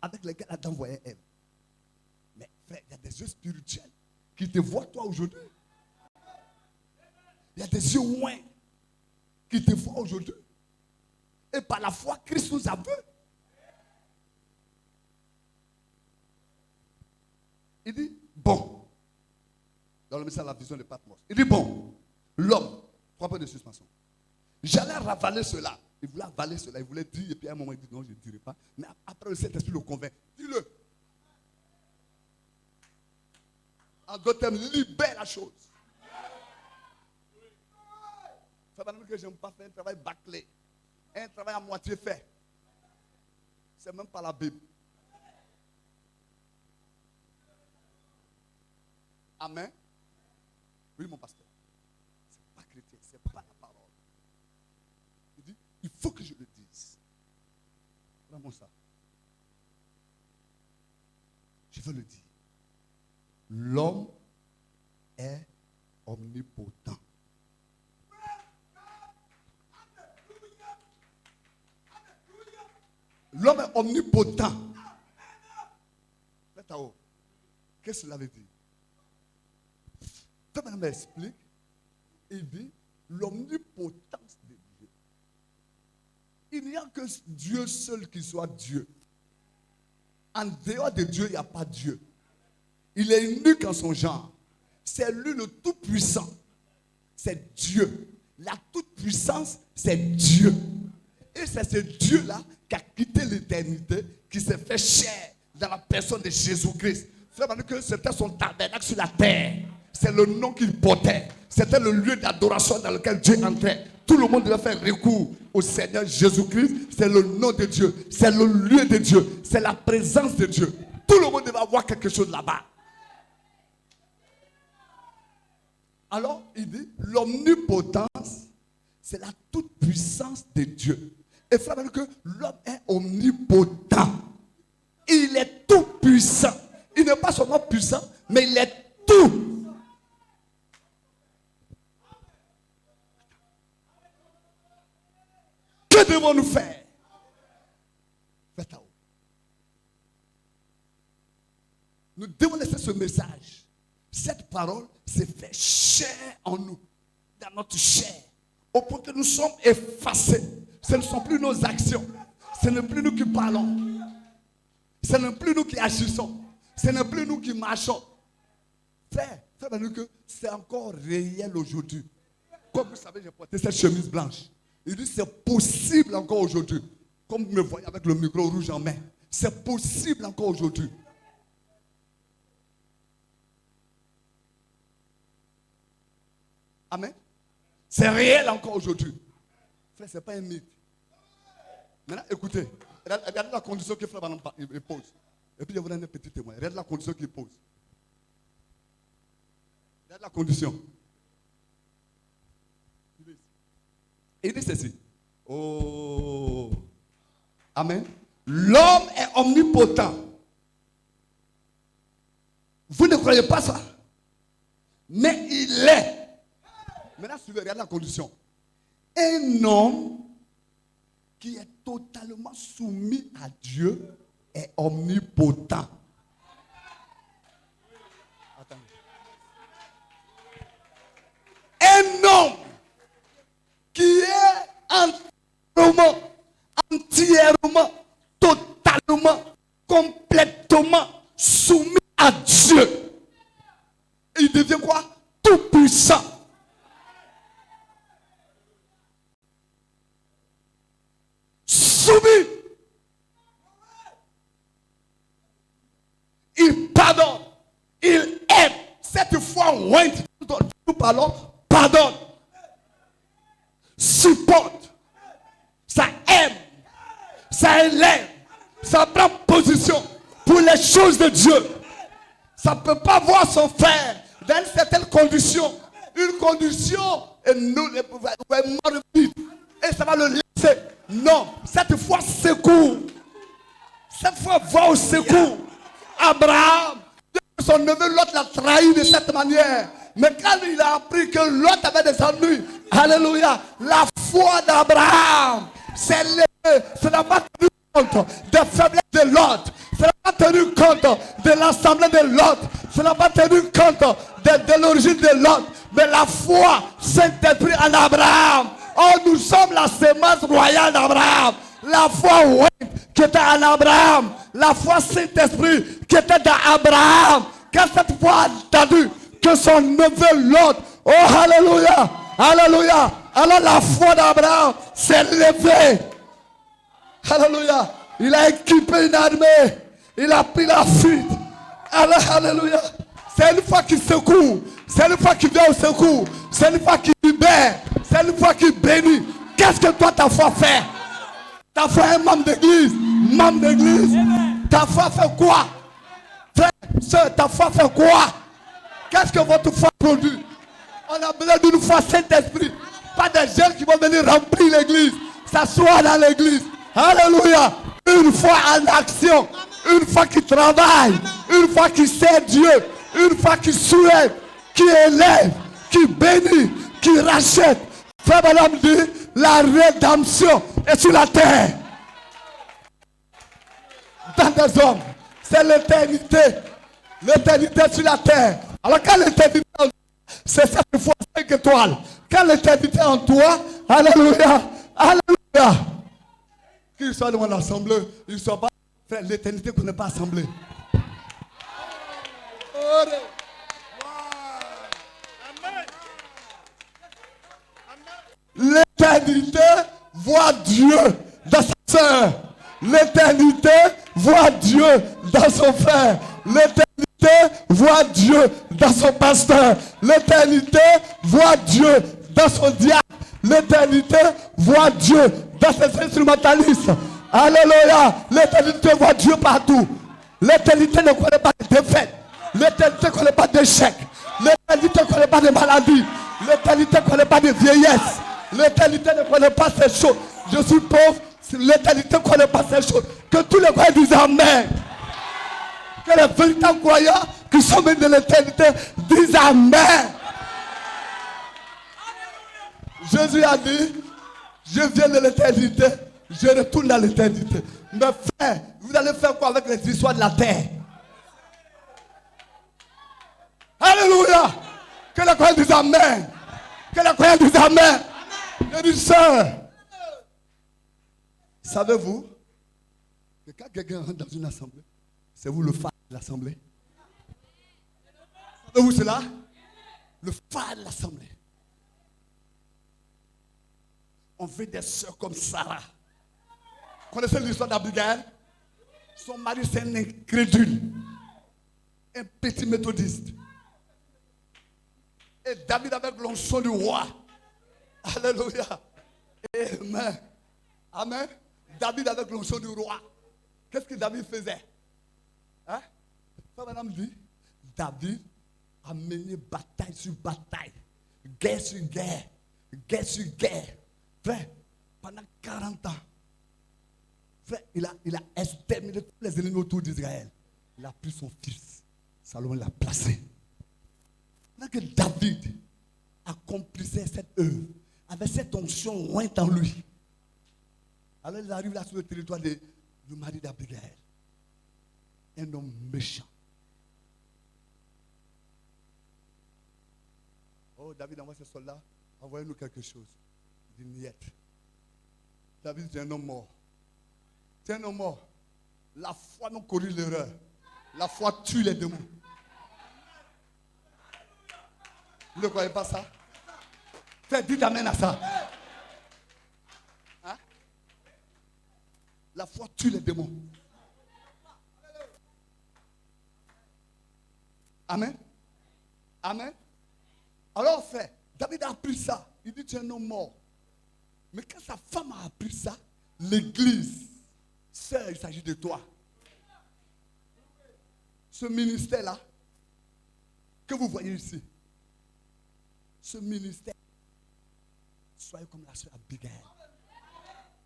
avec lesquels Adam voyait Ève. Mais frère, il y a des yeux spirituels qui te voient toi aujourd'hui. Il y a des yeux loin qui te voient aujourd'hui. Et par la foi, Christ nous a vus. Il dit, bon, dans le message de la vision de Patmos, il dit, bon, l'homme, 3 points de suspension. J'allais ravaler cela. Il voulait avaler cela, il voulait dire, et puis à un moment, il dit, non, je ne dirai pas. Mais après, le Saint-Esprit le convainc. Dis-le. En d'autres termes, libère la chose. Ça va dire que je n'aime pas faire un travail bâclé, un travail à moitié fait. C'est même pas la Bible. Amen. Oui, mon pasteur. C'est pas chrétien, c'est pas la parole. Il dit, il faut que je le dise. Vraiment ça. Je veux le dire. L'homme est omnipotent. L'homme est omnipotent. Qu'est-ce que cela veut dire? Quand on m'explique, il dit l'omnipotence de Dieu. Il n'y a que Dieu seul qui soit Dieu. En dehors de Dieu, il n'y a pas Dieu. Il est unique en son genre. C'est lui le tout-puissant. C'est Dieu. La toute-puissance, c'est Dieu. Et c'est ce Dieu-là qui a quitté l'éternité, qui s'est fait chair dans la personne de Jésus-Christ. C'est-à-dire que c'était son tabernacle sur la terre. C'est le nom qu'il portait. C'était le lieu d'adoration dans lequel Dieu entrait. Tout le monde devait faire recours au Seigneur Jésus-Christ. C'est le nom de Dieu. C'est le lieu de Dieu. C'est la présence de Dieu. Tout le monde devait avoir quelque chose là-bas. Alors, il dit, l'omnipotence, c'est la toute-puissance de Dieu. Et il faut dire que l'homme est omnipotent. Il est tout puissant. Il n'est pas seulement puissant, mais il est tout. Que devons-nous faire? Faites à vous. Nous devons laisser ce message. Cette parole s'est fait chair en nous, dans notre chair, au point que nous sommes effacés. Ce ne sont plus nos actions. Ce n'est plus nous qui parlons. Ce n'est plus nous qui agissons. Ce n'est plus nous qui marchons. Frère, que c'est encore réel aujourd'hui. Comme vous savez, j'ai porté cette chemise blanche. Il dit c'est possible encore aujourd'hui. Comme vous me voyez avec le micro rouge en main. C'est possible encore aujourd'hui. Amen. C'est réel encore aujourd'hui. Frère, ce n'est pas un mythe. Maintenant, écoutez. Regardez la condition que Frère Branham pose. Et puis, je vous donne un petit témoin. Regardez la condition qu'il pose. Regardez la condition. Il dit ceci. Oh. Amen. L'homme est omnipotent. Vous ne croyez pas ça? Mais il est. Maintenant, suivez, regardez la condition. Un homme qui est totalement soumis à Dieu est omnipotent. Attendez. Un homme complètement soumis à Dieu. Et il devient quoi? Tout puissant. Soumis. Il pardonne. Il aime. Cette fois, nous parlons, pardonne. Supporte. Ça aime. Ça élève. Ça prend position pour les choses de Dieu. Ça ne peut pas voir son frère dans une certaine condition. Une condition, et nous, et ça va le laisser. Non, cette fois, secours. Cette fois, va au secours. Abraham, son neveu Lot l'a trahi de cette manière. Mais quand il a appris que Lot avait des ennuis, alléluia, la foi d'Abraham s'est levée. Ça n'a pas tenu compte des faiblesses de Lot. Ça n'a pas tenu compte de l'assemblée de Lot. Ça n'a pas tenu compte de l'origine de Lot. Mais la foi Saint-Esprit en Abraham. Oh, nous sommes la sémence royale d'Abraham. La foi qui était en Abraham. La foi Saint-Esprit qui était dans Abraham. Quand cette foi a entendu que son neveu Lot, oh alléluia, alléluia, alors la foi d'Abraham s'est levée. Alléluia. Il a équipé une armée. Il a pris la fuite. Alléluia. C'est une foi qui secoue. C'est une foi qui vient au secours. C'est une foi qui libère. C'est une foi qui bénit. Qu'est-ce que toi ta foi fait? Ta foi est membre d'église. Membre d'église. Ta foi fait quoi? Frère, soeur, ta foi fait quoi? Qu'est-ce que votre foi produit? On a besoin d'une foi Saint-Esprit. Pas des gens qui vont venir remplir l'église. S'asseoir dans l'église. Alléluia. Une foi en action. Une foi qui travaille. Une foi qui sert Dieu. Une foi qui soulève. Qui élève. Qui bénit. Qui rachète. Frère Madame dit, la rédemption est sur la terre. Dans des hommes. C'est l'éternité. L'éternité sur la terre. Alors quand l'éternité en toi, c'est cette foi 5 étoiles. Quand l'éternité en toi, alléluia, alléluia. Qu'il soit devant l'assemblée, il ne soit pas. Frère, l'éternité qu'on n'est pas assemblée. L'éternité voit Dieu dans sa sœur. L'éternité voit Dieu dans son frère. L'éternité voit Dieu dans son pasteur. L'éternité voit Dieu dans son diacre. L'éternité voit Dieu dans ses instrumentalistes. Alléluia. L'éternité voit Dieu partout. L'éternité ne connaît pas de défaite. L'éternité ne connaît pas d'échec. L'éternité ne connaît pas de maladie. L'éternité ne connaît pas de vieillesse. L'éternité ne connaît pas ces choses. Je suis pauvre. L'éternité ne connaît pas ces choses. Que tous les croyants disent Amen. Que les véritables croyants qui sont venus de l'éternité disent Amen. Jésus a dit, je viens de l'éternité, je retourne dans l'éternité. Mais frère, vous allez faire quoi avec les histoires de la terre? Alléluia. Que les croyants disent Amen. Que les croyants disent Amen. Je dis, sœur, savez-vous que quand quelqu'un rentre dans une assemblée, c'est vous le phare de l'assemblée? Savez-vous cela? Le phare de l'assemblée. On veut des sœurs comme Sarah. Connaissez l'histoire d'Abigail? Son mari, c'est un incrédule. Un petit méthodiste. Et David avec l'onction du roi. Alléluia. Amen. Amen. David avec l'onction du roi. Qu'est-ce que David faisait? Hein? Madame dit, David a mené bataille sur bataille. Guerre sur guerre. Guerre sur guerre. Frère, pendant 40 ans, frère, il a exterminé tous les ennemis autour d'Israël. Il a pris son fils. Salomon l'a placé. Pendant que David accomplissait cette œuvre, avec cette onction ointe en lui, alors il arrive là sur le territoire du mari d'Abigail. Un homme méchant. Oh, David envoie ses soldats, envoyez-nous quelque chose. Il dit, niet. David, c'est un homme mort. C'est un homme mort. La foi non corrige l'erreur. La foi tue les démons. Vous ne croyez pas ça? Faites, dites amen à ça. Hein? La foi tue les démons. Amen. Amen. Alors fait, David a appris ça. Il dit tu es un homme mort. Mais quand sa femme a appris ça, l'église, sœur, il s'agit de toi. Ce ministère-là, que vous voyez ici, ce ministère, soyez comme la sœur Abigail.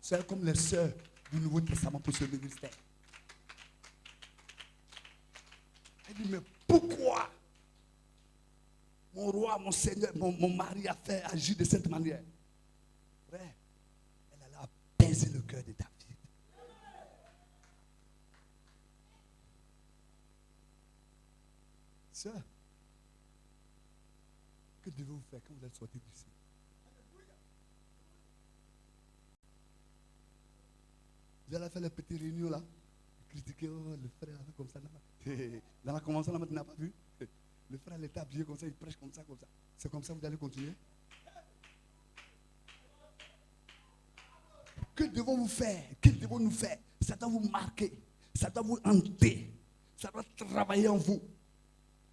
Soyez comme les sœurs du Nouveau Testament pour ce ministère. Elle dit, mais pourquoi mon roi, mon Seigneur, mon mari a fait agir de cette manière? Frère, elle allait apaiser le cœur de David. Sœur, que devez-vous faire quand vous êtes sortis d'ici? Vous allez faire les petites réunions là, critiquer le frère comme ça. Dans la convention, là, tu n'as pas vu? Le frère était habillé comme ça, il prêche comme ça, comme ça. C'est comme ça que vous allez continuer? Que devons-vous faire? Que devons-nous faire? Ça doit vous marquer, ça doit vous hanter, ça doit travailler en vous.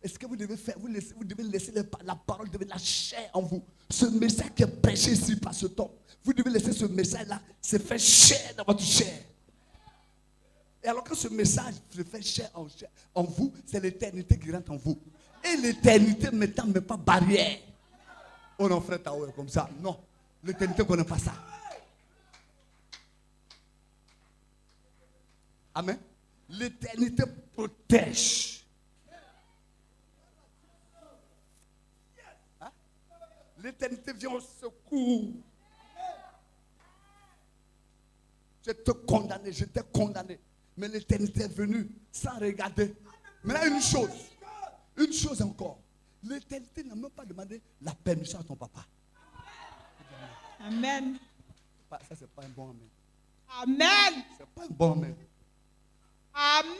Est-ce que vous devez faire? Vous devez laisser la parole de la chair en vous. Ce message qui est prêché ici par ce temps, vous devez laisser ce message-là se faire chair dans votre chair. Et alors que ce message se fait chair en vous, c'est l'éternité qui rentre en vous. Et l'éternité n'étant même pas barrière. Oh non, frère Taoué, comme ça. Non, l'éternité ne connaît pas ça. Amen. L'éternité protège. Hein? L'éternité vient au secours. J'étais condamné. Mais l'éternité est venue sans regarder. Mais là, une chose encore. L'éternité n'a même pas demandé la permission à ton papa. Amen. Ça, c'est pas un bon amen. Amen. C'est pas un bon amen. Amen.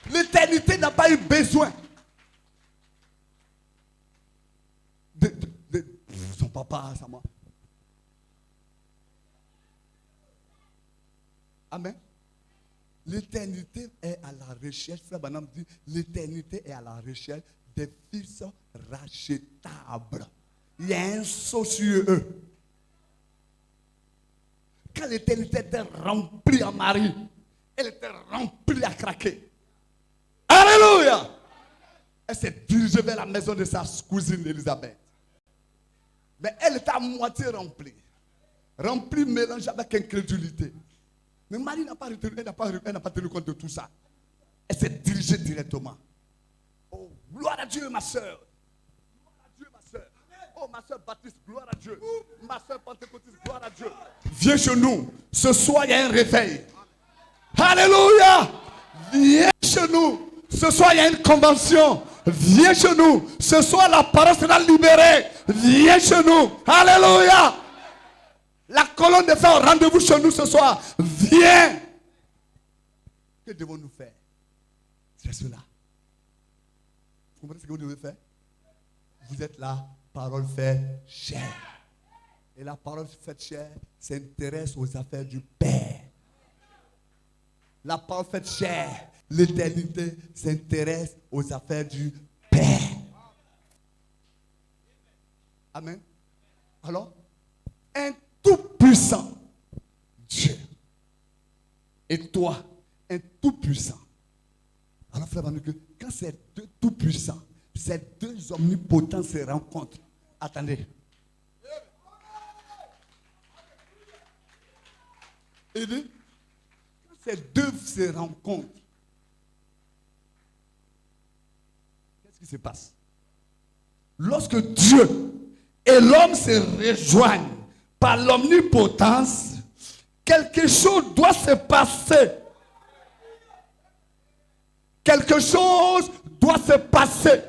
L'éternité n'a pas eu besoin de son papa, sa maman. Amen. L'éternité est à la recherche, frère Branham dit, l'éternité est à la recherche des fils rachetables. Il y a un saut sur eux. Quand l'éternité était remplie en Marie, elle était remplie à craquer. Alléluia! Elle s'est dirigée vers la maison de sa cousine Élisabeth. Mais elle était à moitié remplie. Remplie mélangée avec incrédulité. Mais Marie n'a pas retenu, elle n'a pas tenu compte de tout ça. Elle s'est dirigée directement. Oh, gloire à Dieu, ma soeur. Gloire à Dieu, ma soeur. Oh, ma soeur Baptiste, gloire à Dieu. Ma soeur Pentecôtiste, gloire à Dieu. Viens chez nous. Ce soir, il y a un réveil. Alléluia. Viens chez nous. Ce soir, il y a une convention. Viens chez nous. Ce soir, la parole sera libérée. Viens chez nous. Alléluia. La colonne de fer, rendez-vous chez nous ce soir. Viens. Que devons-nous faire? C'est cela. Vous comprenez ce que vous devez faire? Vous êtes là, parole fait chair. Et la parole faite chair s'intéresse aux affaires du Père. La parole faite chair, l'éternité s'intéresse aux affaires du Père. Amen. Alors, un tout-puissant Dieu et toi, un tout-puissant. Alors, frère Manu, quand ces deux tout-puissants, ces deux omnipotents se rencontrent, attendez. Et dit, quand ces deux se rencontrent, qu'est-ce qui se passe? Lorsque Dieu et l'homme se rejoignent par l'omnipotence, quelque chose doit se passer. Quelque chose doit se passer.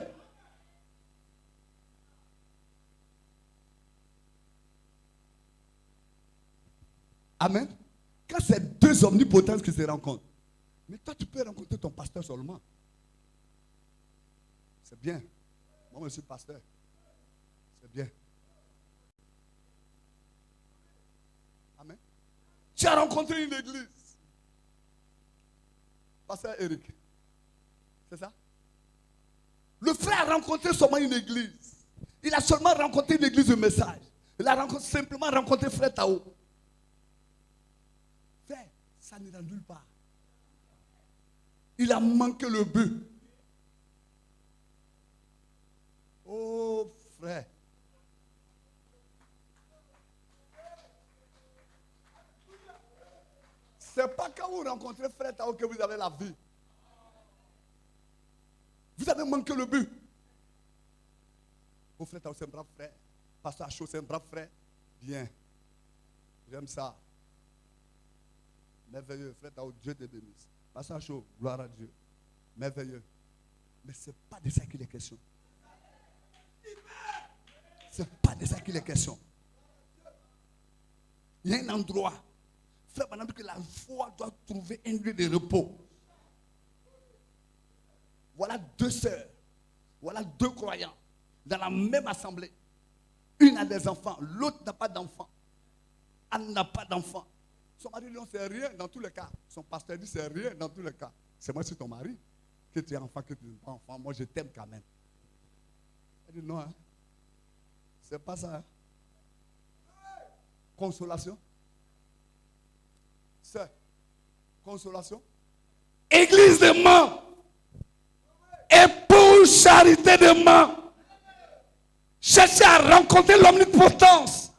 Amen. Quand c'est deux omnipotences qui se rencontrent. Mais toi, tu peux rencontrer ton pasteur seulement. C'est bien. Moi, je suis pasteur. C'est bien. Amen. Tu as rencontré une église. Pasteur Eric. C'est ça? Le frère a rencontré seulement une église. Il a seulement rencontré une église de message. Il a simplement rencontré frère Tao. Frère, ça n'ira nulle part. Il a manqué le but. Oh frère. C'est pas quand vous rencontrez frère Tao que vous avez la vie. Vous avez manqué le but. Oh frère Tao, c'est un brave frère. Pasteur Acho, c'est un brave frère. Bien. J'aime ça. Merveilleux. Frère Tao, Dieu te bénisse. Pasteur Acho, gloire à Dieu. Merveilleux. Mais ce n'est pas de ça qu'il est question. Ce n'est pas de ça qu'il est question. Il y a un endroit. Frère, pendant que la foi doit trouver un lieu de repos. Voilà deux sœurs. Voilà deux croyants. Dans la même assemblée. Une a des enfants. L'autre n'a pas d'enfants. Elle n'a pas d'enfants. Son mari dit non, c'est rien dans tous les cas. Son pasteur dit c'est rien dans tous les cas. C'est moi, c'est ton mari. Que tu es enfant, que tu n'es pas enfant. Moi, je t'aime quand même. Elle dit non, hein. C'est pas ça. Hein. Consolation. C'est consolation. Église de main. Et pour charité de main. Cherchez à rencontrer l'omnipotence.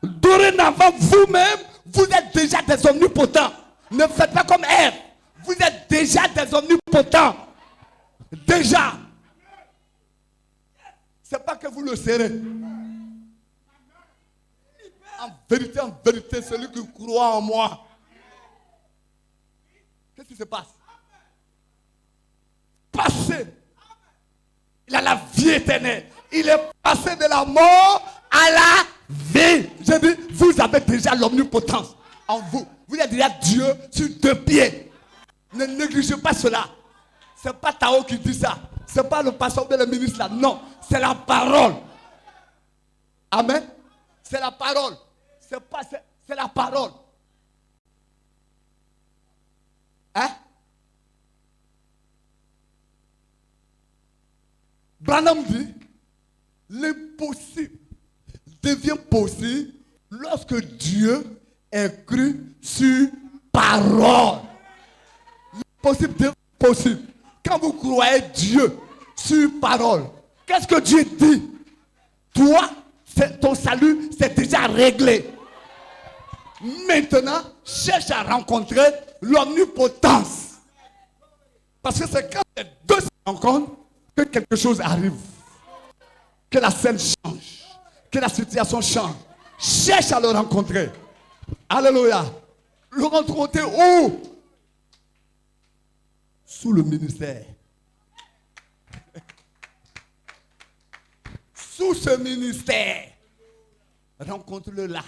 Dorénavant, vous-même, vous êtes déjà des omnipotents. Ne faites pas comme Ève. Vous êtes déjà des omnipotents. Déjà. C'est pas que vous le serez. En vérité, celui qui croit en moi. Qu'est-ce qui se passe? Passé. Il a la vie éternelle. Il est passé de la mort à la vie. Je dis, vous avez déjà l'omnipotence en vous. Vous êtes déjà Dieu sur deux pieds. Ne négligez pas cela. Ce n'est pas Tao qui dit ça. Ce n'est pas le pasteur ou le ministre là. Non, c'est la parole. Amen. C'est la parole. C'est la parole. Hein? Branham dit, l'impossible devient possible lorsque Dieu est cru sur parole. L'impossible devient possible. Quand vous croyez Dieu sur parole, qu'est-ce que Dieu dit? Toi, ton salut, c'est déjà réglé. Maintenant, cherche à rencontrer l'omnipotence. Parce que c'est quand les deux se rencontrent que quelque chose arrive. Que la scène change. Que la situation change. Cherche à le rencontrer. Alléluia. Le rencontrer où? Sous le ministère. Sous ce ministère. Rencontre-le là.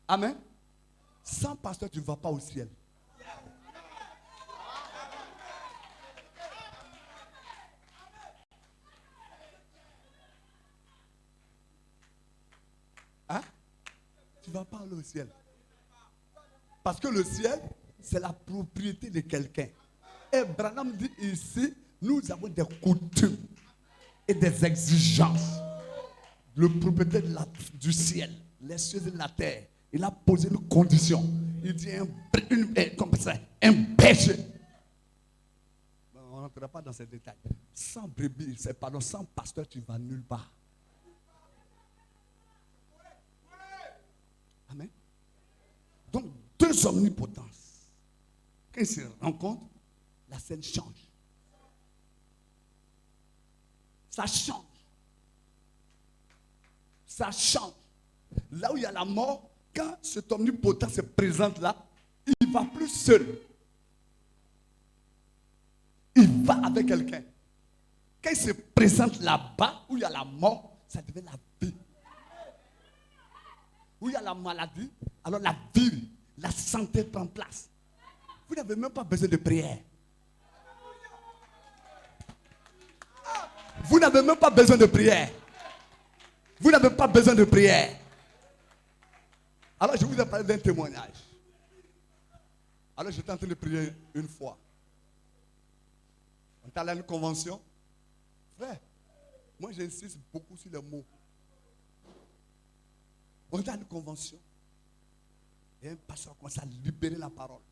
Amen. Sans pasteur, tu ne vas pas au ciel. Hein? Tu ne vas pas aller au ciel. Parce que le ciel, c'est la propriété de quelqu'un. Et Branham dit ici, nous avons des coutumes et des exigences. Le propriétaire du ciel, les cieux et la terre, il a posé une condition. Il dit un péché. On ne rentrera pas dans ces détails. Sans brebis, sans pasteur, tu ne vas nulle part. Amen. Donc, deux omnipotences. Quand ils se rencontrent, la scène change. Ça change. Ça change. Là où il y a la mort, quand cet omnipotent se présente là, il ne va plus seul. Il va avec quelqu'un. Quand il se présente là-bas, où il y a la mort, ça devient la vie. où il y a la maladie, alors la vie, la santé prend place. Vous n'avez même pas besoin de prière. Vous n'avez même pas besoin de prière. Vous n'avez pas besoin de prière. Alors je vous ai parlé d'un témoignage. Alors j'étais en train de prier une fois. On est allé à une convention. Frère, moi j'insiste beaucoup sur les mots. On est à une convention. Et un pasteur commence à libérer la parole.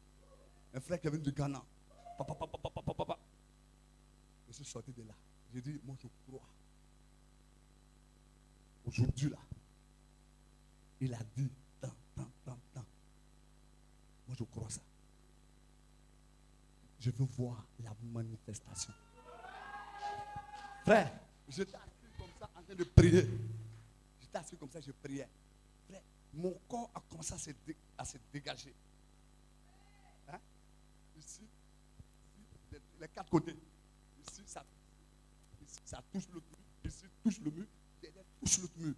Un frère qui est venu du Ghana. Papa. Je suis sorti de là. J'ai dit, moi je crois. Aujourd'hui là, il a dit tant. Moi je crois ça. Je veux voir la manifestation. Frère, j'étais assis comme ça en train de prier. J'étais assis comme ça, je priais. Frère, mon corps a commencé à se dégager. Hein? Ici, les quatre côtés. Ici, ça touche le mur. Ici, touche le mur. Derrière, touche l'autre mur.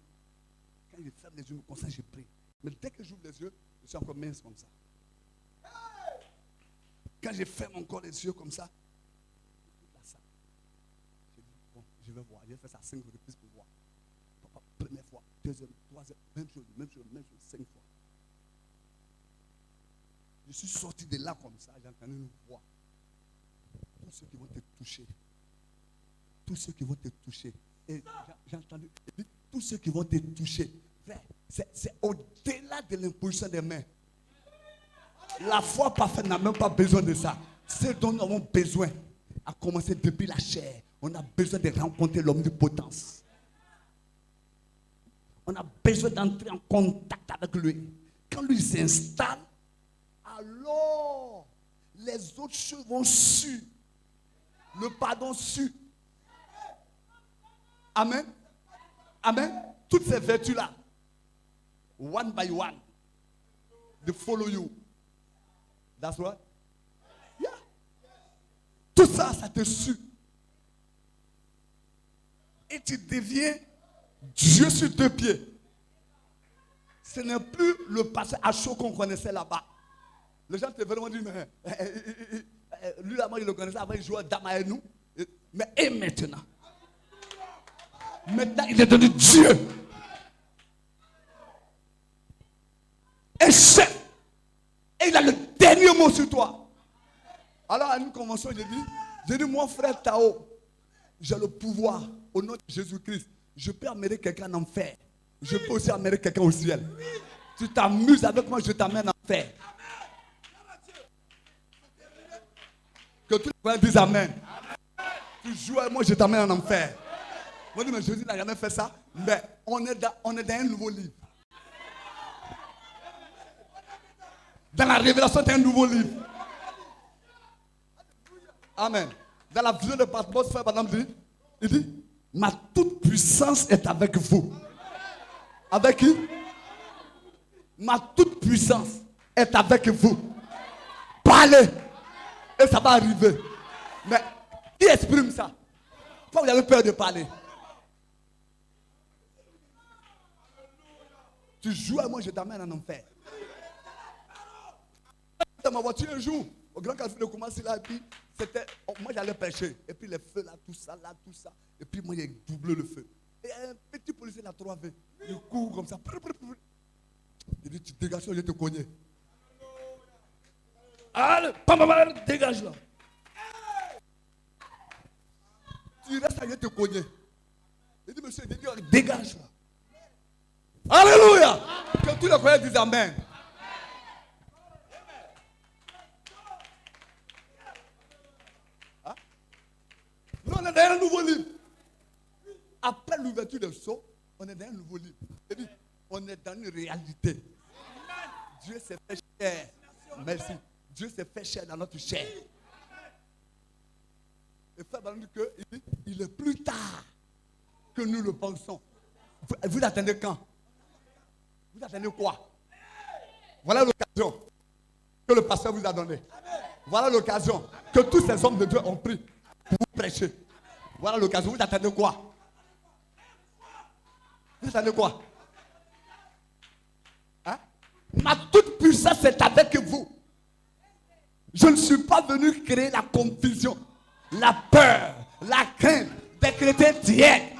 Quand je ferme les yeux, comme ça, je prie. Mais dès que j'ouvre les yeux, je suis encore mince comme ça. Quand je ferme encore les yeux comme ça, je dis, bon, je vais voir. J'ai fait ça 5 reprises pour voir. Papa, première fois, deuxième, troisième, même chose, 5 fois. Je suis sorti de là comme ça, j'ai entendu une voix. Tous ceux qui vont te toucher. Tous ceux qui vont te toucher. Et j'ai entendu, tous ceux qui vont te toucher. Frère, c'est au-delà de l'imposition des mains. La foi parfaite n'a même pas besoin de ça. Ce dont nous avons besoin, à commencer depuis la chair, on a besoin de rencontrer l'omnipotence. On a besoin d'entrer en contact avec lui. Quand lui s'installe, alors les autres choses vont suivre. Le pardon suit. Amen. Amen. Toutes ces vertus-là, one by one, they follow you. That's right? Yeah. Tout ça, ça te suit. Et tu deviens Dieu sur 2 pieds. Ce n'est plus le passé à chaud qu'on connaissait là-bas. Les gens te vraiment disent, mais lui là, moi je le connaissais avant, il jouait à Dama et nous. Mais et maintenant? Maintenant, il est devenu Dieu. Et chef. Et il a le dernier mot sur toi. Alors à une convention, j'ai dit, mon frère Tao, j'ai le pouvoir au nom de Jésus-Christ. Je peux amener quelqu'un en enfer. Je peux aussi amener quelqu'un au ciel. Tu t'amuses avec moi, je t'amène en enfer. Que tous les frères disent Amen. Tu joues avec moi, je t'amène en enfer. Moi, je dis, mais Jésus n'a jamais fait ça. Mais on est dans un nouveau livre. Dans la révélation, c'est un nouveau livre. Amen. Dans la vision de Patmos, frère Madame dit, il dit, ma toute puissance est avec vous. Avec qui? Ma toute puissance est avec vous. Parlez. Et ça va arriver. Mais qui exprime ça? Pourquoi vous avez peur de parler? Tu joues à moi, je t'amène en enfer. Dans ma voiture un jour, au Grand Café de Koumassi là, et puis c'était, moi j'allais pêcher, et puis les feux là, tout ça, et puis moi j'ai doublé le feu. Et un petit policier là, 3V, il court comme ça. Il dit, tu dégages, je vais te cogner. Allez, dégage là. Tu restes là, je vais te cogner. Il dit, monsieur, dégage là. Alléluia. Que tous les croyants disent Amen. Hein? Nous, on est dans un nouveau livre. Après l'ouverture des sceaux, on est dans un nouveau livre. C'est-à-dire, on est dans une réalité. Dieu s'est fait chair. Merci. Dieu s'est fait chair dans notre chair. Et frère Baron dit qu'il est plus tard que nous le pensons. Vous attendez quand? Vous attendez quoi? Voilà l'occasion que le pasteur vous a donnée. Voilà l'occasion que tous ces hommes de Dieu ont pris pour vous prêcher. Voilà l'occasion. Vous attendez quoi? Vous attendez quoi? Ma toute puissance est avec vous. Je ne suis pas venu créer la confusion, la peur, la crainte des chrétiens tièdes.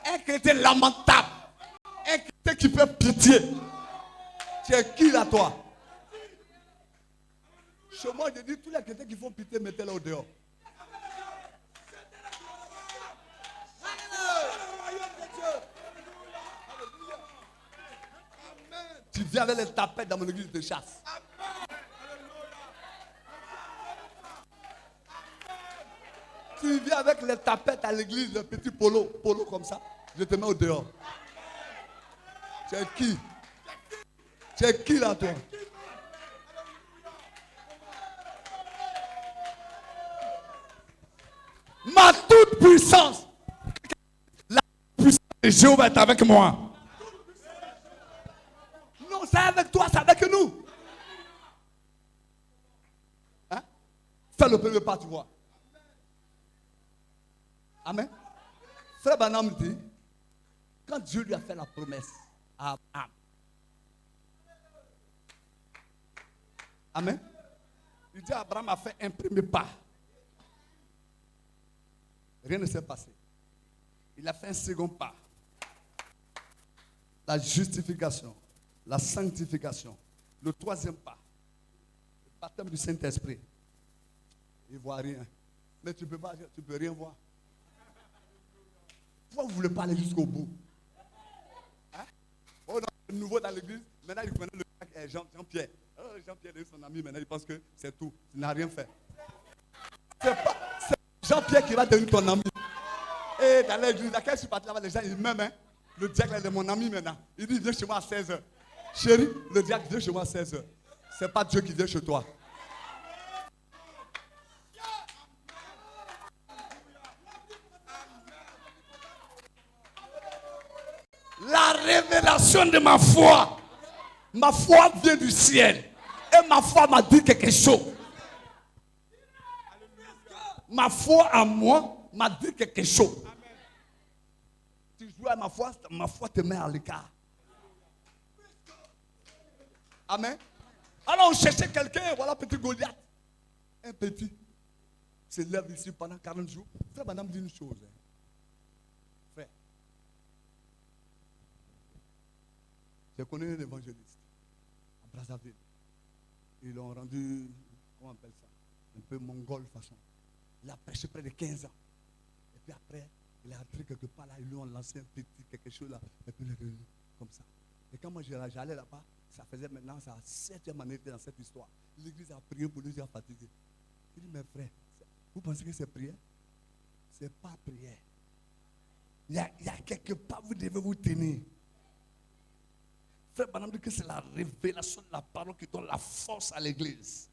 Un chrétien lamentable. Un chrétien qui fait pitié. Tu es qui là, toi? Chez moi, je dis tous les chrétiens qui font pitié, mettez-les au dehors. Tu viens avec les tapettes dans mon église de chasse. Tu viens avec les tapettes à l'église, le petit polo comme ça, je te mets au dehors. Tu es qui? Tu es qui là, toi? Ma toute puissance, la puissance de Jéhovah est avec moi. Non, c'est avec toi, c'est avec nous. Hein? Fais le premier pas, tu vois. Amen. Frère Branham dit, quand Dieu lui a fait la promesse à Abraham. Amen. Il dit, Abraham a fait un premier pas. Rien ne s'est passé. Il a fait un second pas. La justification, la sanctification. Le troisième pas, le baptême du Saint-Esprit. Il ne voit rien. Mais tu ne peux rien voir. Pourquoi vous ne voulez pas aller jusqu'au bout? Hein? Oh non, le nouveau dans l'église, maintenant il connaît le Jean-Pierre. Oh, Jean-Pierre est son ami, maintenant il pense que c'est tout. Il n'a rien fait. C'est Jean-Pierre qui va devenir ton ami. Et dans l'église, laquelle je suis parti là-bas, les gens ils m'aiment. Hein? Le diacre est mon ami maintenant. Il dit viens chez moi à 16h. Chérie, le diacre vient chez moi à 16h. Ce n'est pas Dieu qui vient chez toi. La révélation de ma foi vient du ciel. Et ma foi m'a dit quelque chose. Ma foi à moi m'a dit quelque chose. Tu joues à ma foi te met à l'écart. Amen. Alors on cherchait quelqu'un, voilà petit Goliath. Un petit. Se lève ici pendant 40 jours. Frère, madame dit une chose. Hein. Frère. J'ai connu un évangéliste à Brazzaville. Ils l'ont rendu, comment on appelle ça, un peu mongol façon. Il a prêché près de 15 ans. Et puis après, il est entré quelque part là, ils lui ont lancé un petit quelque chose là. Et puis il est revenu comme ça. Et quand moi j'allais là-bas, ça faisait maintenant sa 7e année dans cette histoire. L'église a prié pour lui, il a fatigué. Il dit, mes frères, vous pensez que c'est prière? Ce n'est pas prière. Il y a quelque part, vous devez vous tenir. Frère Branham dit que c'est la révélation de la parole qui donne la force à l'église,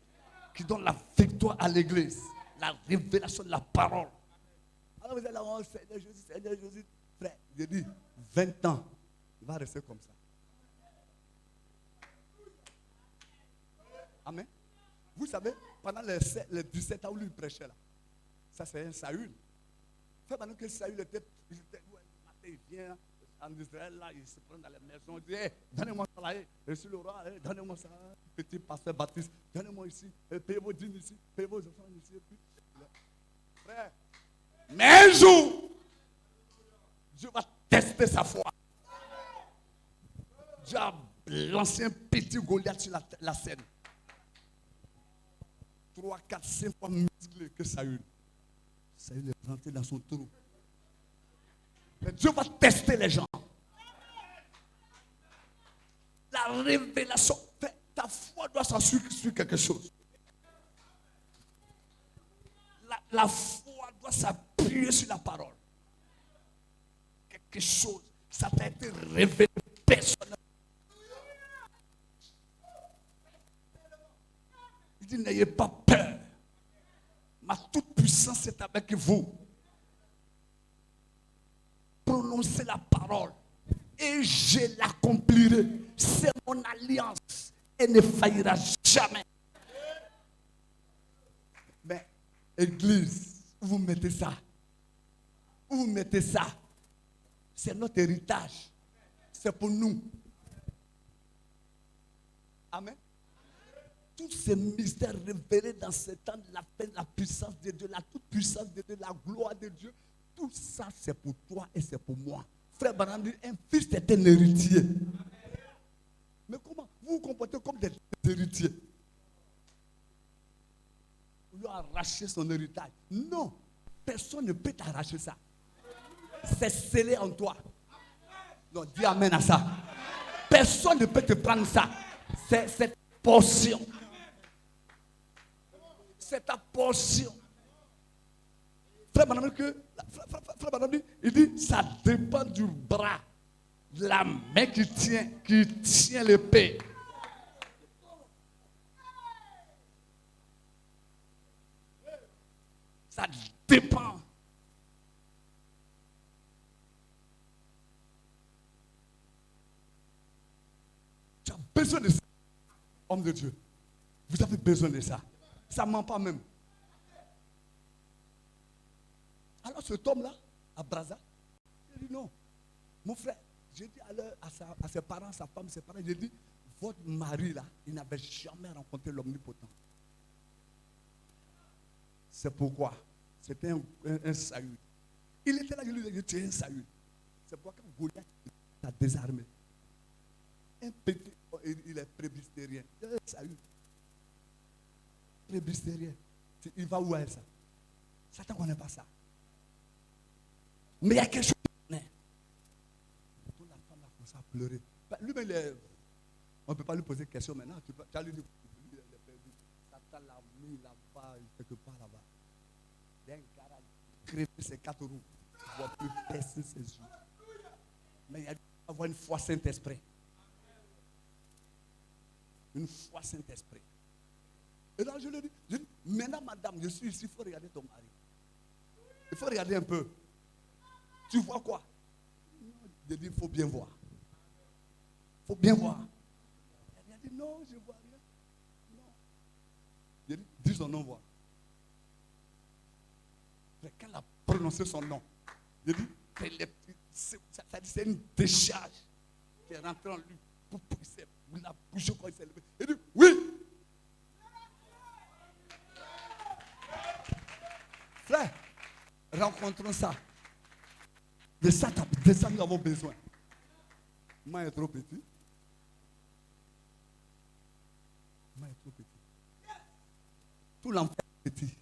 qui donne la victoire à l'église. La révélation de la parole. Alors vous allez là, oh, Seigneur Jésus, frère, j'ai dit 20 ans, il va rester comme ça. Amen. Vous savez, pendant les 17 ans où lui prêchait là, ça c'est un Saül. Frère, pendant que Saül était il vient en Israël là, il se prend dans les maisons, il dit, hey, donnez-moi ça là, je suis le roi, hey, donnez-moi ça, petit pasteur Baptiste, donnez-moi ici, payez vos dîmes ici, payez vos enfants ici. Et puis, frère, mais un jour, Dieu va tester sa foi. Dieu a lancé un petit Goliath sur la scène. 3, 4, 5 fois musclé que Saül. Saül est rentré dans son trou. Mais Dieu va tester les gens. La révélation, ta foi doit s'en suivre quelque chose. La foi doit s'appuyer sur la parole. Quelque chose, ça t'a été révélé personnellement. Il dit, n'ayez pas peur. Ma toute puissance est avec vous. Prononcez la parole et je l'accomplirai. C'est mon alliance et ne faillira jamais. Mais, Église, où vous mettez ça? Où vous mettez ça? C'est notre héritage. C'est pour nous. Amen. Tous ces mystères révélés dans ce temps de la paix, la puissance de Dieu, la toute puissance de Dieu, la gloire de Dieu, tout ça c'est pour toi et c'est pour moi. Frère Branham dit, un fils est un héritier. Mais comment vous vous comportez comme des héritiers? Vous lui arrachez son héritage. Non, personne ne peut t'arracher ça. C'est scellé en toi. Donc dis amen à ça. Personne ne peut te prendre ça. C'est cette portion. C'est ta portion. Frère Branham dit, il dit, ça dépend du bras, de la main qui tient l'épée. Ça dépend. Tu as besoin de ça, homme de Dieu. Vous avez besoin de ça. Ça ne ment pas même. Alors cet homme-là, à Brazza, il dit non. Mon frère, j'ai dit à ses parents, sa femme, ses parents, j'ai dit, votre mari là, il n'avait jamais rencontré l'omnipotent. C'est pourquoi c'était un Saül. Il était là, je lui ai dit, tu es un Saül. C'est pourquoi quand Goliath t'a désarmé, un petit, il est prébistérien. Il est un Saül. Prébistérien. Il va où avec ça? Satan ne connaît pas ça. Mais il y a quelque chose qui connaît. La femme a commencé à pleurer. Lui-même, on ne peut pas lui poser de questions maintenant. Tu vas lui dire, il est perdu. Satan l'a mis là-bas, quelque part là-bas. Il y a un gars qui crève ses 4 roues. Il ne voit plus percer ses yeux. Mais il y a dû avoir une foi Saint-Esprit. Une foi Saint-Esprit. Et là, je lui dis, maintenant, madame, je suis ici, il faut regarder ton mari. Il faut regarder un peu. Tu vois quoi? Je dis, il faut bien voir. Il faut bien voir. Elle a dit, non, je ne vois rien. Non. Je dis, dis son nom, voir. Mais quand elle a prononcé son nom, je dis, c'est une décharge qui est rentrée en lui. Pour pousser, la bouche quand il s'est levé. Il dit, oui. Frère, rencontrons ça. De ça, nous avons besoin. Moi, est trop petit. Moi, est trop petit. Tout l'enfer est petit.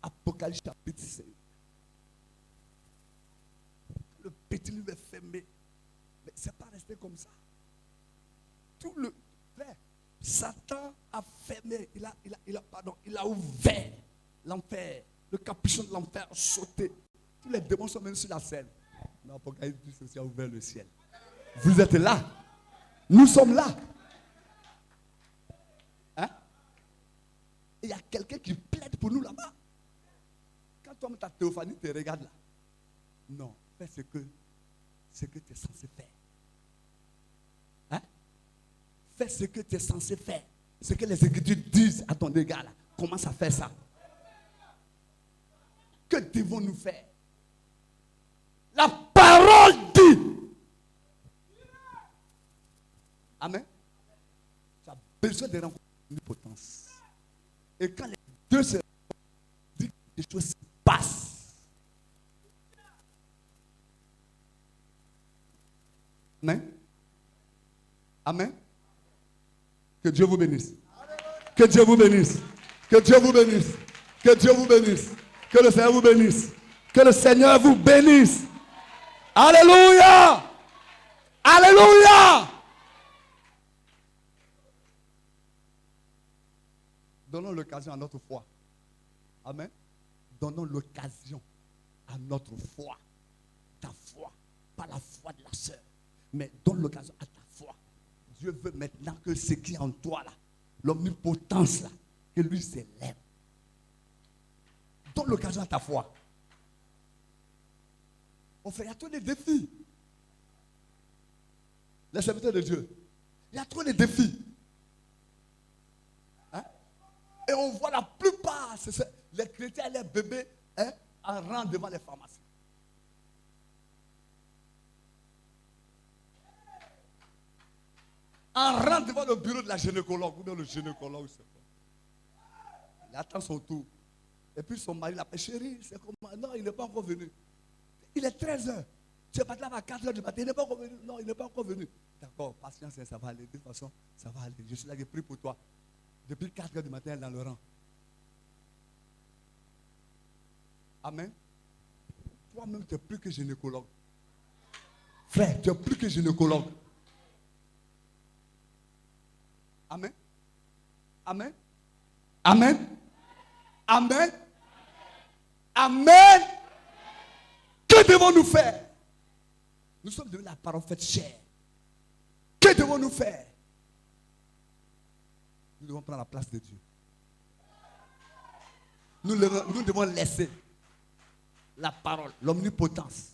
Apocalypse chapitre 5. Le petit lui est fermé. Mais ce n'est pas resté comme ça. Tout le frère, Satan a fermé. Il a ouvert l'enfer. Le capuchon de l'enfer a sauté. Tous les démons sont venus sur la scène. Mais Apocalypse aussi a ouvert le ciel. Vous êtes là. Nous sommes là. Hein? Il y a quelqu'un qui plaide pour nous là-bas. Quand toi, ta théophanie te regarde là. Non, fais ce que tu es censé faire. Hein? Fais ce que tu es censé faire. Ce que les Écritures disent à ton égard là. Commence à faire ça. Que devons-nous faire? La parole dit. Amen. Tu as besoin de rencontrer une potence. Et quand les deux se disent que les choses se passent. Amen. Amen. Que Dieu vous bénisse. Que Dieu vous bénisse. Que Dieu vous bénisse. Que Dieu vous bénisse. Que le Seigneur vous bénisse. Que le Seigneur vous bénisse. Alléluia. Alléluia. Donnons l'occasion à notre foi. Amen. Donnons l'occasion à notre foi. Ta foi. Pas la foi de la sœur. Mais donne l'occasion à ta foi. Dieu veut maintenant que ce qui est en toi là, l'omnipotence là, que lui s'élève. Donne l'occasion à ta foi. On fait, il y a trop de défis. Les serviteurs de Dieu, il y a trop de défis. Hein? Et on voit la plupart, les chrétiens et les bébés hein, en rang devant les pharmacies. On rentre devant le bureau de la gynécologue. Ou bien le gynécologue, c'est quoi? Il attend son tour. Et puis son mari l'appelle, chérie, c'est comment? Non, il n'est pas encore venu. Il est 13h. Tu es parti là à 4h du matin, il n'est pas encore venu. Non, il n'est pas encore venu. D'accord, patience, ça va aller. De toute façon, ça va aller. Je suis là, j'ai pris pour toi. Depuis 4h du matin, elle est dans le rang. Amen. Toi-même, tu n'es plus que gynécologue. Frère, tu n'es plus que gynécologue. Amen. Amen. Amen. Amen. Amen. Que devons-nous faire? Nous sommes devenus la parole faite chair. Que devons-nous faire? Nous devons prendre la place de Dieu. Nous devons laisser la parole, l'omnipotence,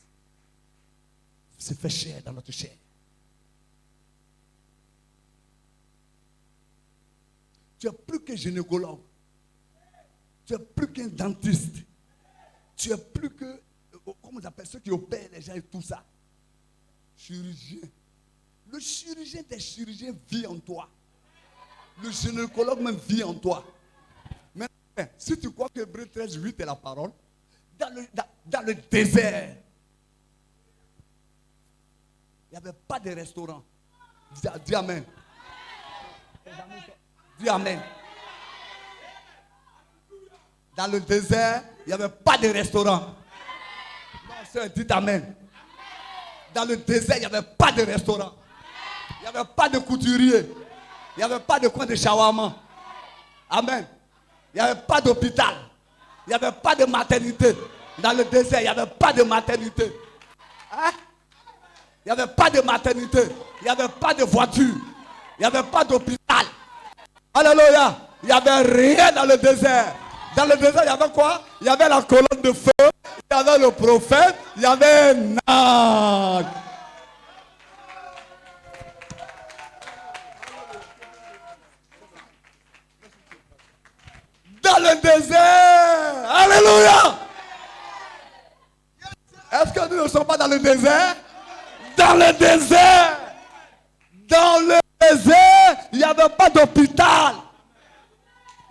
se faire chair dans notre chair. Tu n'es plus qu'un gynécologue. Tu n'es plus qu'un dentiste. Tu n'es plus que, comment on appelle ceux qui opèrent les gens et tout ça. Chirurgien. Le chirurgien des chirurgiens vit en toi. Le gynécologue même vit en toi. Mais si tu crois que Hébreux 13, 8 est la parole, dans le désert, il n'y avait pas de restaurant. Dis amen. Dis amen. Dans le désert, il n'y avait pas de restaurant. Non, sœur, dites amen. Dans le désert, il n'y avait pas de restaurant. Il n'y avait pas de couturier. Il n'y avait pas de coin de shawarma. Amen. Il n'y avait pas d'hôpital. Il n'y avait pas de maternité. Dans le désert, il n'y avait pas de maternité. Hein? Il n'y avait pas de maternité. Il n'y avait pas de voiture. Il n'y avait pas d'hôpital. Alléluia. Il n'y avait rien dans le désert. Dans le désert, il y avait quoi? Il y avait la colonne de feu. Il y avait le prophète. Il y avait un ange. Dans le désert. Alléluia. Est-ce que nous ne sommes pas dans le désert? Dans le désert. Dans le désert, il n'y avait pas d'hôpital.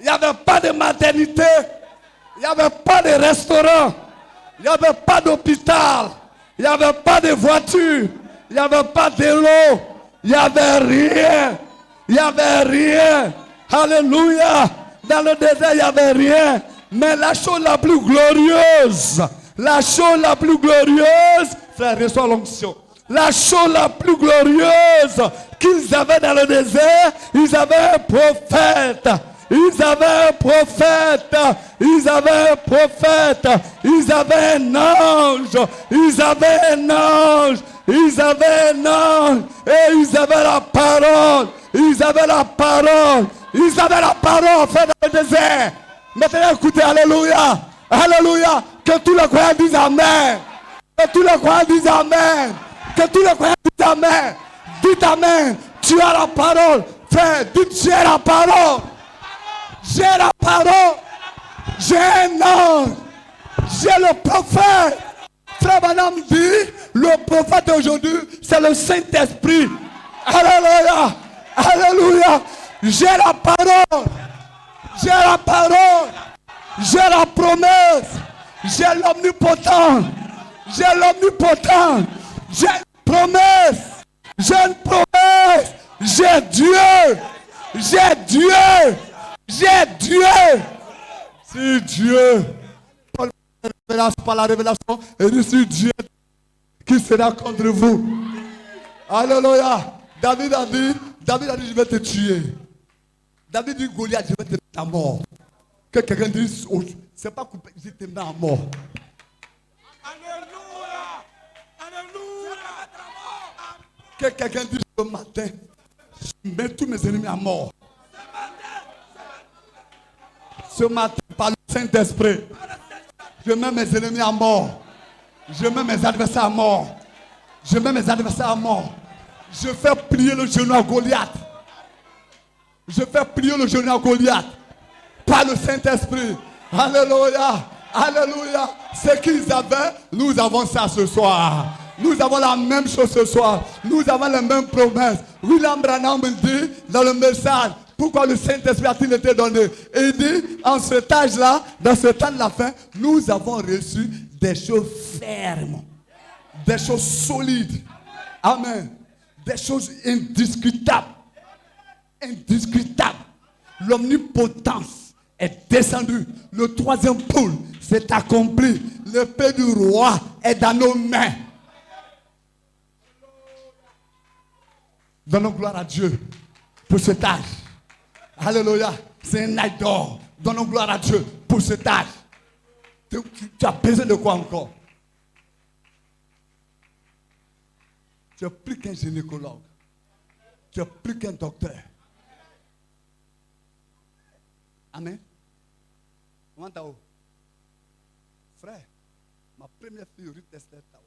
Il n'y avait pas de maternité. Il n'y avait pas de restaurant. Il n'y avait pas d'hôpital. Il n'y avait pas de voiture. Il n'y avait pas de l'eau. Il n'y avait rien. Il n'y avait rien. Alléluia. Dans le désert, il n'y avait rien. Mais la chose la plus glorieuse, frère, reçois l'onction. La chose la plus glorieuse qu'ils avaient dans le désert, ils avaient un prophète. Ils avaient un prophète. Ils avaient un prophète. Ils avaient un ange. Ils avaient un ange. Ils avaient un ange. Et ils avaient la parole. Ils avaient la parole. Ils avaient la parole faite dans le désert. Maintenant écoutez, alléluia. Alléluia. Que tous les croyants disent amen. Que tous les croyants disent amen. Que tous les croyants disent amen. Dites amen. Tu as la parole. Frère, dites j'ai la parole. J'ai la parole. J'ai un ange. J'ai le prophète. Frère Madame dit, le prophète aujourd'hui, c'est le Saint-Esprit. Alléluia. Alléluia. J'ai la parole. J'ai la parole. J'ai la promesse. J'ai l'omnipotent. J'ai l'omnipotent. J'ai une promesse. J'ai une promesse. J'ai Dieu. J'ai Dieu. J'ai Dieu. Si Dieu, par la révélation, et dit si Dieu, qui sera contre vous? Alléluia. David a dit, je vais te tuer. David dit, Goliath, je vais te mettre à mort. Que quelqu'un dise, oh, c'est pas coupé, je te mets à mort. Alléluia. Alléluia. Que quelqu'un dise ce matin, je mets tous mes ennemis à mort. Ce matin, par le Saint-Esprit, je mets mes ennemis à mort. Je mets mes adversaires à mort. Je mets mes adversaires à mort. Je fais plier le genou à Goliath. Je fais plier le genou à Goliath. Par le Saint-Esprit. Alléluia. Alléluia. Ce qu'ils avaient, nous avons ça ce soir. Nous avons la même chose ce soir. Nous avons les mêmes promesses. William Branham dit dans le message pourquoi le Saint-Esprit a-t-il été donné. Et il dit, en cet âge-là, dans ce temps de la fin, nous avons reçu des choses fermes, des choses solides. Amen. Des choses indiscutables. Indiscutables. L'omnipotence est descendue. Le troisième pôle s'est accompli. L'épée du roi est dans nos mains. Donnons gloire à Dieu pour cet âge. Alléluia. C'est un âge d'or. Donnons gloire à Dieu pour cet âge. Tu as besoin de quoi encore? Tu es plus qu'un gynécologue. Tu es plus qu'un docteur. Amen. Comment t'as-tu? Frère, ma première fille, Ruth Esther Tao.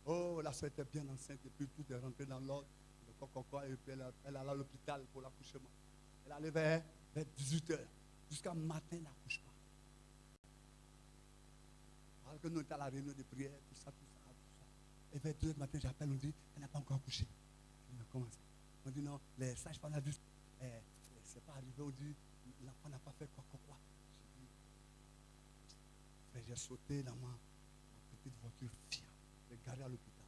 Oh, la soeur était bien enceinte et puis tout est rentré dans l'ordre. Et puis elle allait à l'hôpital pour l'accouchement. Elle allait vers 18h. Jusqu'à matin, l'accouchement. Alors que nous étions à la réunion de prière, tout ça. Et vers 2h du matin, j'appelle, on dit, elle n'a pas encore accouché. Comment ça? On dit non, les sages-femmes ont dit, c'est pas arrivé, on dit, l'enfant n'a pas fait quoi. J'ai sauté dans ma petite voiture fière. J'ai garé à l'hôpital.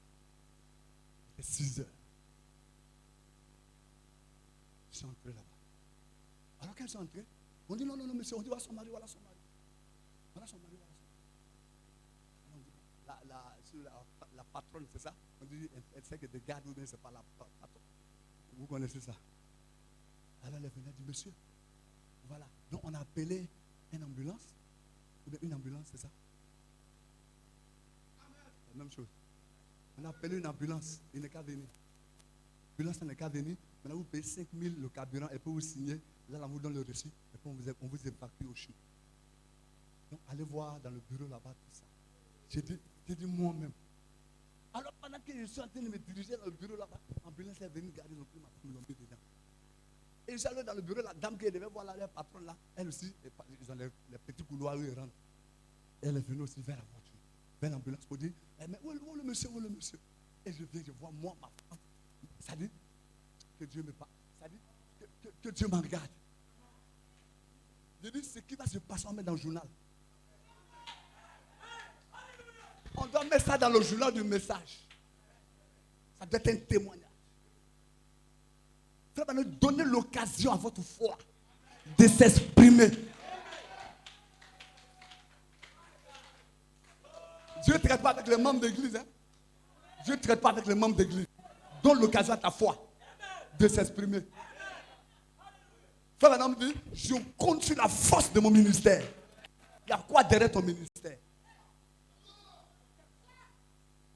Il était 6h. Je suis entré là-bas. Alors qu'elles sont entrées, on dit non, monsieur, on dit voilà son mari. Voilà son mari. La patronne, c'est ça? On dit, elle sait que des gardes ou bien c'est pas la patronne. Vous connaissez ça? Alors elle est venue, elle dit, monsieur, voilà. Donc on a appelé une ambulance. Ou bien une ambulance, c'est ça? La même chose. On a appelé une ambulance, il n'est qu'à venir. L'ambulance n'est qu'à venir. Maintenant vous payez 5 000 le carburant, elle peut vous signer. Là, on vous donne le reçu. Et puis on vous évacue au CHU. Donc allez voir dans le bureau là-bas tout ça. J'ai dit moi-même. Alors pendant que je suis en train de me diriger dans le bureau là-bas, l'ambulance est venue garder le prix, ma femme dedans. Et j'allais dans le bureau, la dame qui devait voir là, la patronne là, elle aussi, ils ont les petits couloirs où ils rentrent. Elle est venue aussi vers la voiture, vers l'ambulance pour dire, mais où est le monsieur, Et je viens, je vois moi, ma femme. Ça dit que Dieu me parle. Ça dit que Dieu m'en regarde. Je dis, ce qui va se passer, on met dans le journal. On doit mettre ça dans le journal du message. Ça doit être un témoignage. Ça va nous donner l'occasion à votre foi de s'exprimer. Dieu ne traite pas avec les membres d'église. Dieu ne traite pas avec les membres d'église. Donne l'occasion à ta foi de s'exprimer. Frère Madame dit, je compte sur la force de mon ministère. Il y a quoi derrière ton ministère?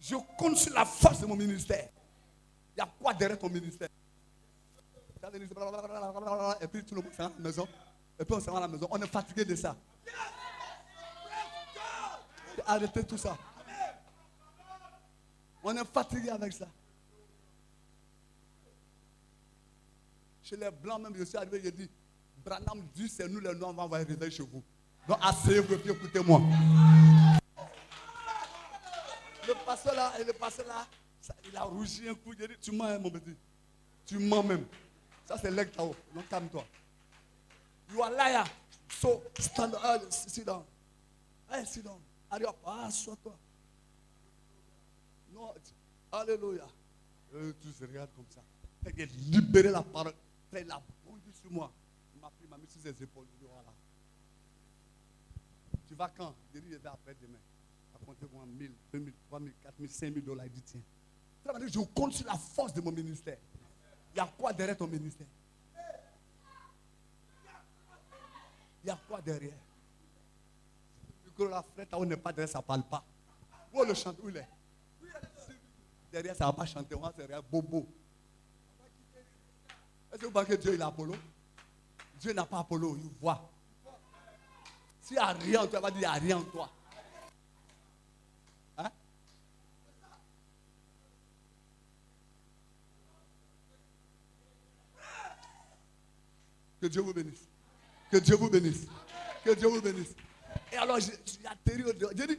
Je compte sur la force de mon ministère. Il y a quoi derrière ton ministère? Et puis tout le monde s'en va à la maison. Et puis on s'en va à la maison. On est fatigué de ça. Arrêtez tout ça. On est fatigué avec ça. Chez les blancs même, je suis arrivé, j'ai dit, Branham dit, c'est nous les noirs, on va envoyer réveil chez vous. Donc asseyez-vous et puis écoutez-moi. Le pasteur là, il a rougi un coup, il a dit, tu mens mon petit. Tu mens même. Ça c'est l'ectao. Donc calme-toi. You are liar. So stand up, sit down. Hey, sit down. Allez hop, assois-toi. Non, alléluia. Tu se regardes comme ça. Il a libéré la parole. Il a bondi sur moi. Il m'a pris, il m'a mis sur ses épaules. Il dit, voilà. Tu vas quand? Il dit, je vais après-demain. Racontez-moi 1000, 2000, 3000, 4000, 5000 $. Il dit, tiens. Je compte sur la force de mon ministère. Il y a quoi derrière ton ministère? Il y a quoi derrière? Le la frère, on n'est pas derrière, ça ne parle pas. Où le chante? Où il est? Derrière, ça ne va pas chanter. On va derrière, bobo. Est-ce que vous pensez que Dieu il a Apollo? Dieu n'a pas Apollo, il voit. S'il n'y a rien en toi, il va dire il n'y a rien en toi. Hein? Que Dieu vous bénisse. Que Dieu vous bénisse. Que Dieu vous bénisse. Et alors, j'ai atterri au dehors. J'ai dit,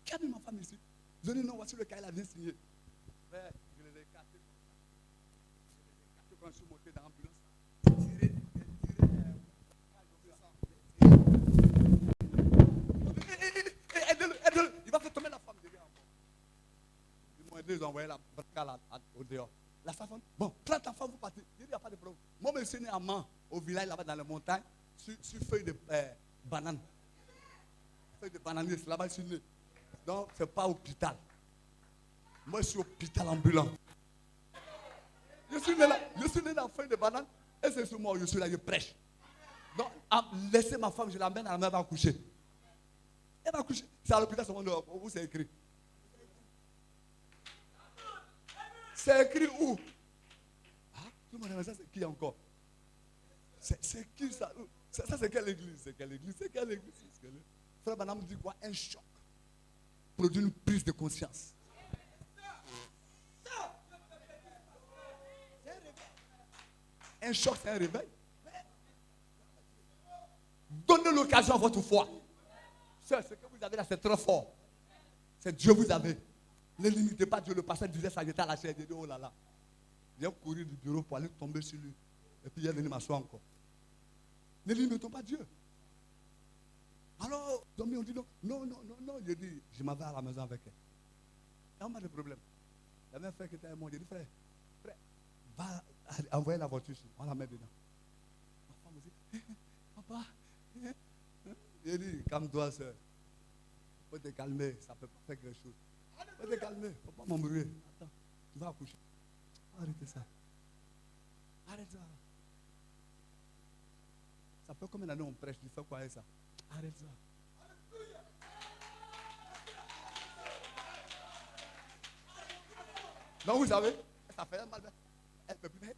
qui a mis ma femme ici? Ils ont dit non, voici le cahier, il a bien signé. Frère, je les ai écartés. Quand je suis monté dans l'ambulance, aidez-le, aidez-le. Il va faire tomber la femme derrière encore. Ils m'ont aidé, ils ont envoyé la braque au dehors. La femme, bon, quand ta femme vous partez, il n'y a pas de problème. Moi, je suis né à Man, au village là-bas dans les montagnes, sur feuilles de banane. Feuilles de bananier, c'est là-bas que je suis né. Donc, ce n'est pas hôpital. Moi, je suis hôpital ambulant. Je suis né dans la feuille de banane et c'est sur moi, je suis là, je prêche. Donc, laissez ma femme, je l'amène à la main, elle va coucher. Elle va coucher. C'est à l'hôpital, où c'est écrit? C'est écrit où? Ah, tout le monde dit, ça c'est qui encore? C'est qui ça? Ça c'est quelle église? C'est quelle église? C'est quelle église? Frère Banam dit quoi? Un choc produit une prise de conscience. Un choc, c'est un réveil. Donnez l'occasion à votre foi. Ce que vous avez là, c'est très fort. C'est Dieu vous avez. Ne limitez pas Dieu. Le pasteur disait ça, j'étais à la chaise. Il dit, oh là là. J'ai couru du bureau pour aller tomber sur lui. Et puis il est venu m'asseoir encore. Ne limitons pas Dieu. Alors, on dit non. Je dis, je m'en vais à la maison avec elle. Il n'y a pas de problème. La même frère qui était avec moi, j'ai dit, frère, va envoyer la voiture ici. On la met dedans. Ma femme me dit, papa, j'ai dit, calme-toi, soeur. Faut te calmer, ça ne peut pas faire quelque chose. Faut te calmer, il ne faut pas m'embrouiller. Attends, tu vas accoucher. Arrêtez ça. Arrête ça. Ça fait combien d'années on prêche, tu fais quoi avec ça? Arrête ça. Donc vous savez, ça fait mal. Elle ne peut plus faire.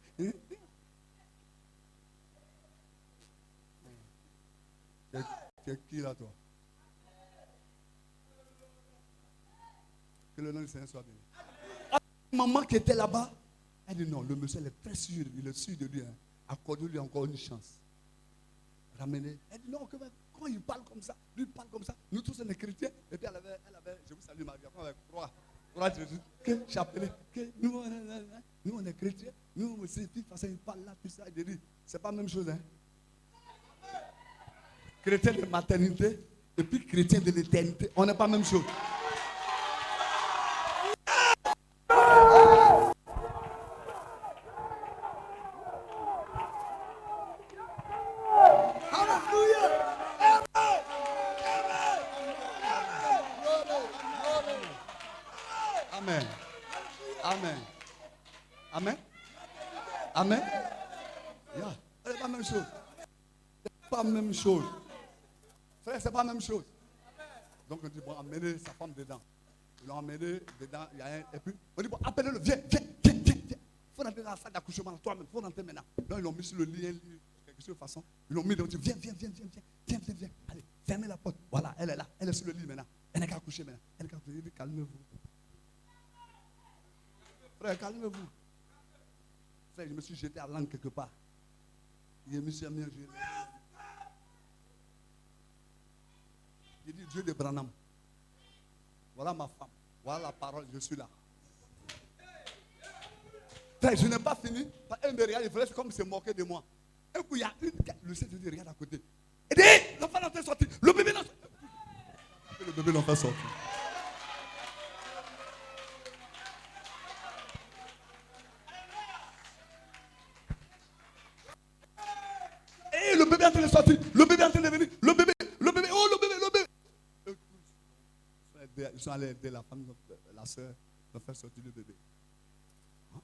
C'est qui là, toi? Que le nom du Seigneur soit béni. Maman qui était là-bas, elle dit non, le monsieur il est très sûr, il est sûr de lui. Hein. Accorde-lui encore une chance. Ramenez. Elle dit non, quand il parle comme ça, lui parle comme ça, nous tous on est chrétiens. Et puis elle avait je vous salue Marie, avec croix Jésus, que chapelet, que nous on est chrétiens, nous aussi, puis façon il parle là, tout ça, il dit, c'est pas la même chose, hein. Chrétien de maternité et puis chrétien de l'éternité, on n'est pas la même chose. Amen. Amen. Amen. Amen. Yeah. C'est pas la même chose. C'est pas la même chose. Frère, c'est pas la même chose. Donc on dit, bon, amenez sa femme dedans. Ils l'ont emmené dedans, il y a un, et puis on dit, bon, appelez-le, viens. Il faut rentrer dans la salle d'accouchement, toi-même, il faut rentrer maintenant. Donc ils l'ont mis sur le lit, quelque chose de façon. Ils l'ont mis, ils ont dit, viens. Allez, fermez la porte. Voilà, elle est là, elle est sur le lit maintenant. Elle n'est qu'à coucher maintenant. Elle n'est qu'à coucher. Il dit, calmez-vous. Frère, calmez-vous. Frère, je me suis jeté à l'angle quelque part. Je me suis amené à jouer. Il dit, Dieu de Branham. Voilà ma femme. Voilà la parole, je suis là. Frère, je n'ai pas fini. Elle me regarde, il faisait comme se moquer de moi. Un coup, il y a le Seigneur dit, regarde à côté. Il dit, l'enfant n'en fait sortir. Le bébé n'en fait sortir. Le bébé n'en fait sortir. Et le bébé est en train de sortir. Le bébé est en train de venir. Le bébé. Oh, le bébé. Ils sont allés aider la femme, la soeur, de faire sortir le bébé. Hein?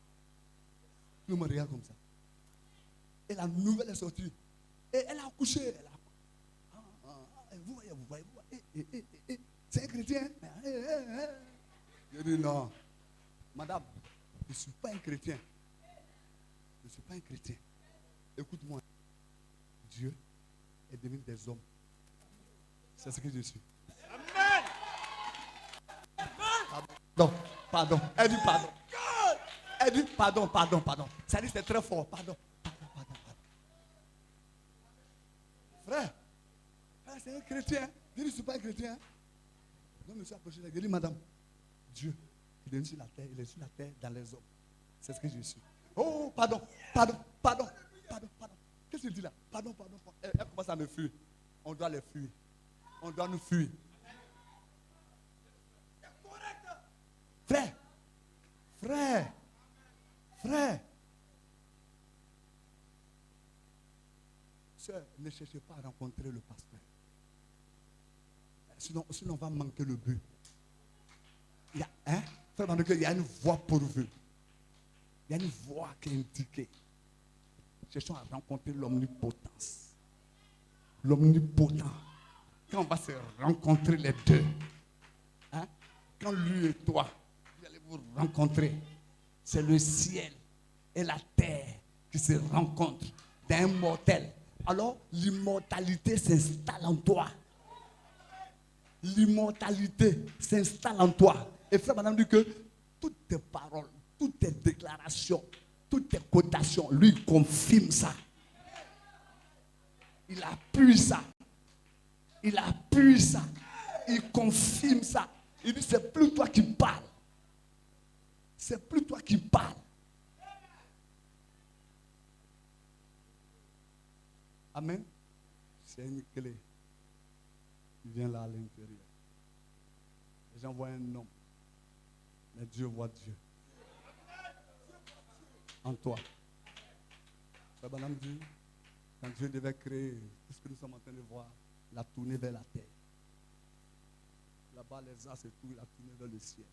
Tout le monde regarde comme ça. Et la nouvelle est sortie. Et elle a accouché. Vous voyez. C'est un chrétien. Je dis non. Madame, je ne suis pas un chrétien. Je ne suis pas un chrétien. Écoute-moi. Dieu est devenu des hommes. C'est ce que je suis. Amen. Pardon. Elle dit pardon. Elle dit pardon. Ça dit c'est très fort. Pardon. Frère, c'est un chrétien. Je dis, je ne suis pas un chrétien. Donc, je me suis approché. Je dis, madame, Dieu, il est sur la terre, il est sur la terre dans les hommes. C'est ce que je suis. Oh, pardon. Qu'est-ce qu'il dit là? Pardon. Elle commence à me fuir. On doit les fuir. On doit nous fuir. Frère. Sœur, ne cherchez pas à rencontrer le pasteur. Sinon on va manquer le but. Il y a une voie pourvue. Il y a une voie qui est indiquée. Cherchons à rencontrer l'omnipotence. L'omnipotent. Quand on va se rencontrer les deux, quand lui et toi, vous allez vous rencontrer, c'est le ciel et la terre qui se rencontrent d'un mortel. Alors, l'immortalité s'installe en toi. L'immortalité s'installe en toi. Et frère, madame dit que toutes tes paroles, toutes tes déclarations, toutes tes cotations, lui confirme ça. Il appuie ça. Il confirme ça. Il dit, c'est plus toi qui parles. Amen. C'est une clé qui vient là à l'intérieur. Les gens voient un homme, mais Dieu voit Dieu en toi. Frère Branham dit, quand Dieu devait créer tout ce que nous sommes en train de voir, il a tourné vers la terre. Là-bas, les astres et tout, il a tourné vers le ciel.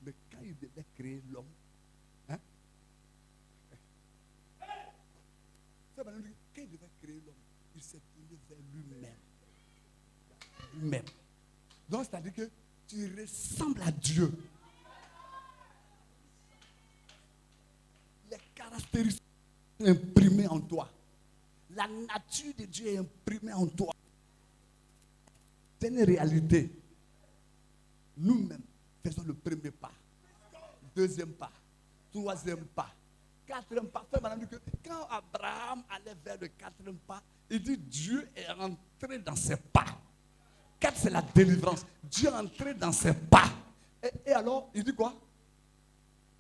Mais quand il devait créer l'homme, quand il devait créer l'homme, il s'est tourné vers lui-même. Donc, c'est-à-dire que tu ressembles à Dieu. Les caractéristiques sont imprimées en toi. La nature de Dieu est imprimée en toi. C'est une réalité. Nous-mêmes faisons le premier pas, deuxième pas, troisième pas, quatrième pas. Quand Abraham allait vers le quatrième pas, il dit Dieu est entré dans ses pas. 4, c'est la délivrance. Dieu est entré dans ses pas. Et alors, il dit quoi?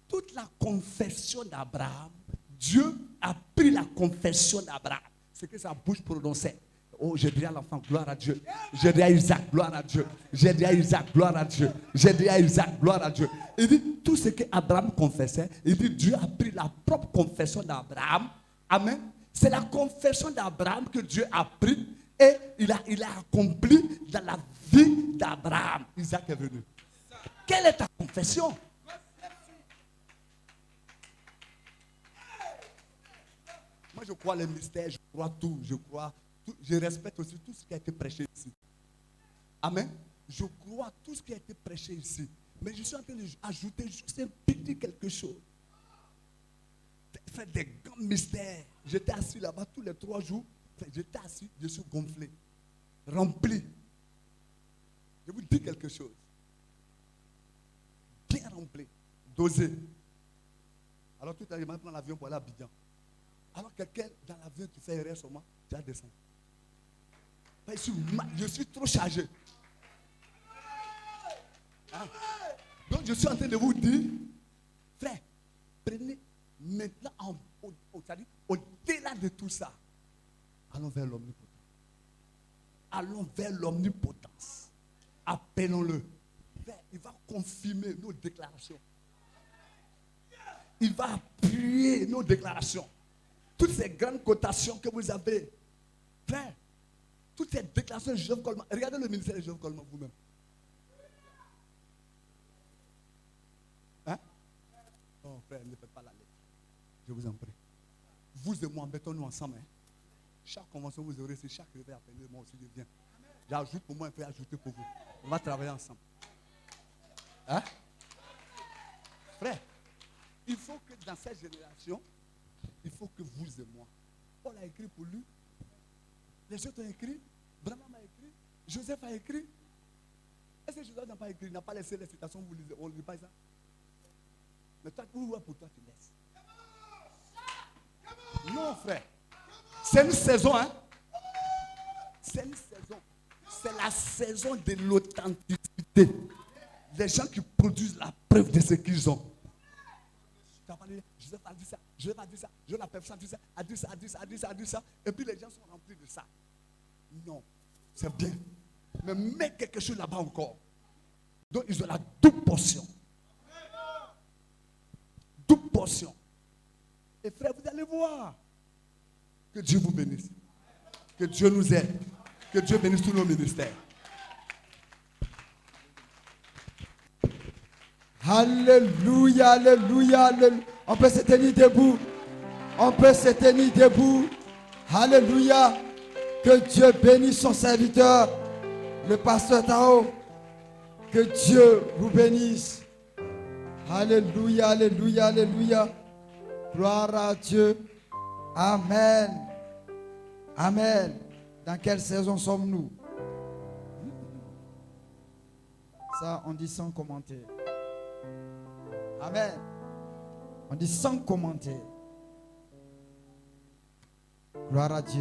Toute la confession d'Abraham, Dieu a pris la confession d'Abraham. Ce que sa bouche prononçait. Oh, j'ai dit à l'enfant, gloire à Dieu. J'ai dit à Isaac, gloire à Dieu. J'ai dit à Isaac, gloire à Dieu. J'ai dit à Isaac, gloire à Dieu. Il dit, tout ce qu'Abraham confessait, il dit, Dieu a pris la propre confession d'Abraham. Amen. C'est la confession d'Abraham que Dieu a pris et il a accompli dans la vie d'Abraham. Isaac est venu. Quelle est ta confession? Moi, je crois les mystères, je crois tout, je respecte aussi tout ce qui a été prêché ici. Amen. Je crois tout ce qui a été prêché ici. Mais je suis en train d'ajouter juste un petit quelque chose. Faire des grands mystères. J'étais assis là-bas tous les 3 jours. J'étais assis, je suis gonflé, rempli. Je vous dis quelque chose. Bien rempli, dosé. Alors tout à l'heure, je prends l'avion pour aller à Abidjan. Alors quelqu'un dans l'avion qui fait erreur sur moi, tu vas descendre. Je suis trop chargé. Donc je suis en train de vous dire, frère, prenez maintenant au-delà de tout ça. Allons vers l'omnipotence. Allons vers l'omnipotence. Appelons-le. Il va confirmer nos déclarations. Il va appuyer nos déclarations. Toutes ces grandes cotations que vous avez. Frère, toutes ces déclarations de Joseph Coleman. Regardez le ministère de Joseph Coleman vous-même. Oh frère, ne faites pas la lettre. Je vous en prie. Vous et moi, mettons-nous ensemble. Chaque convention, vous aurez, c'est chaque réveil appelé, moi aussi je viens. J'ajoute pour moi, un peu ajouter pour vous. On va travailler ensemble. Frère, il faut que dans cette génération, il faut que vous et moi. Paul a écrit pour lui. Les autres ont écrit. Branham a écrit. Joseph a écrit. Est-ce que Joseph n'a pas écrit? Il n'a pas laissé les citations, vous lisez. On ne lit pas ça. Mais toi, pour toi, tu laisses. Non, frère. C'est une saison, C'est une saison. C'est la saison de l'authenticité. les gens qui produisent la preuve de ce qu'ils ont. Tu as parlé, Joseph a dit ça, Joseph a dit ça, Jonas a dit ça, a dit ça, a dit ça, a dit ça, a dit ça. Et puis les gens sont remplis de ça. Non, c'est bien. Mais mets quelque chose là-bas encore. Donc ils ont la double portion. Double portion. Et frère, vous allez voir. Que Dieu vous bénisse. Que Dieu nous aide. Que Dieu bénisse tous nos ministères. Alléluia, alléluia, alléluia. On peut se tenir debout. On peut se tenir debout. Alléluia. Que Dieu bénisse son serviteur, le pasteur Tao. Que Dieu vous bénisse. Alléluia, alléluia, alléluia. Gloire à Dieu. Amen. Amen. Dans quelle saison sommes-nous? Ça, on dit sans commenter. Amen. On dit sans commenter. Gloire à Dieu.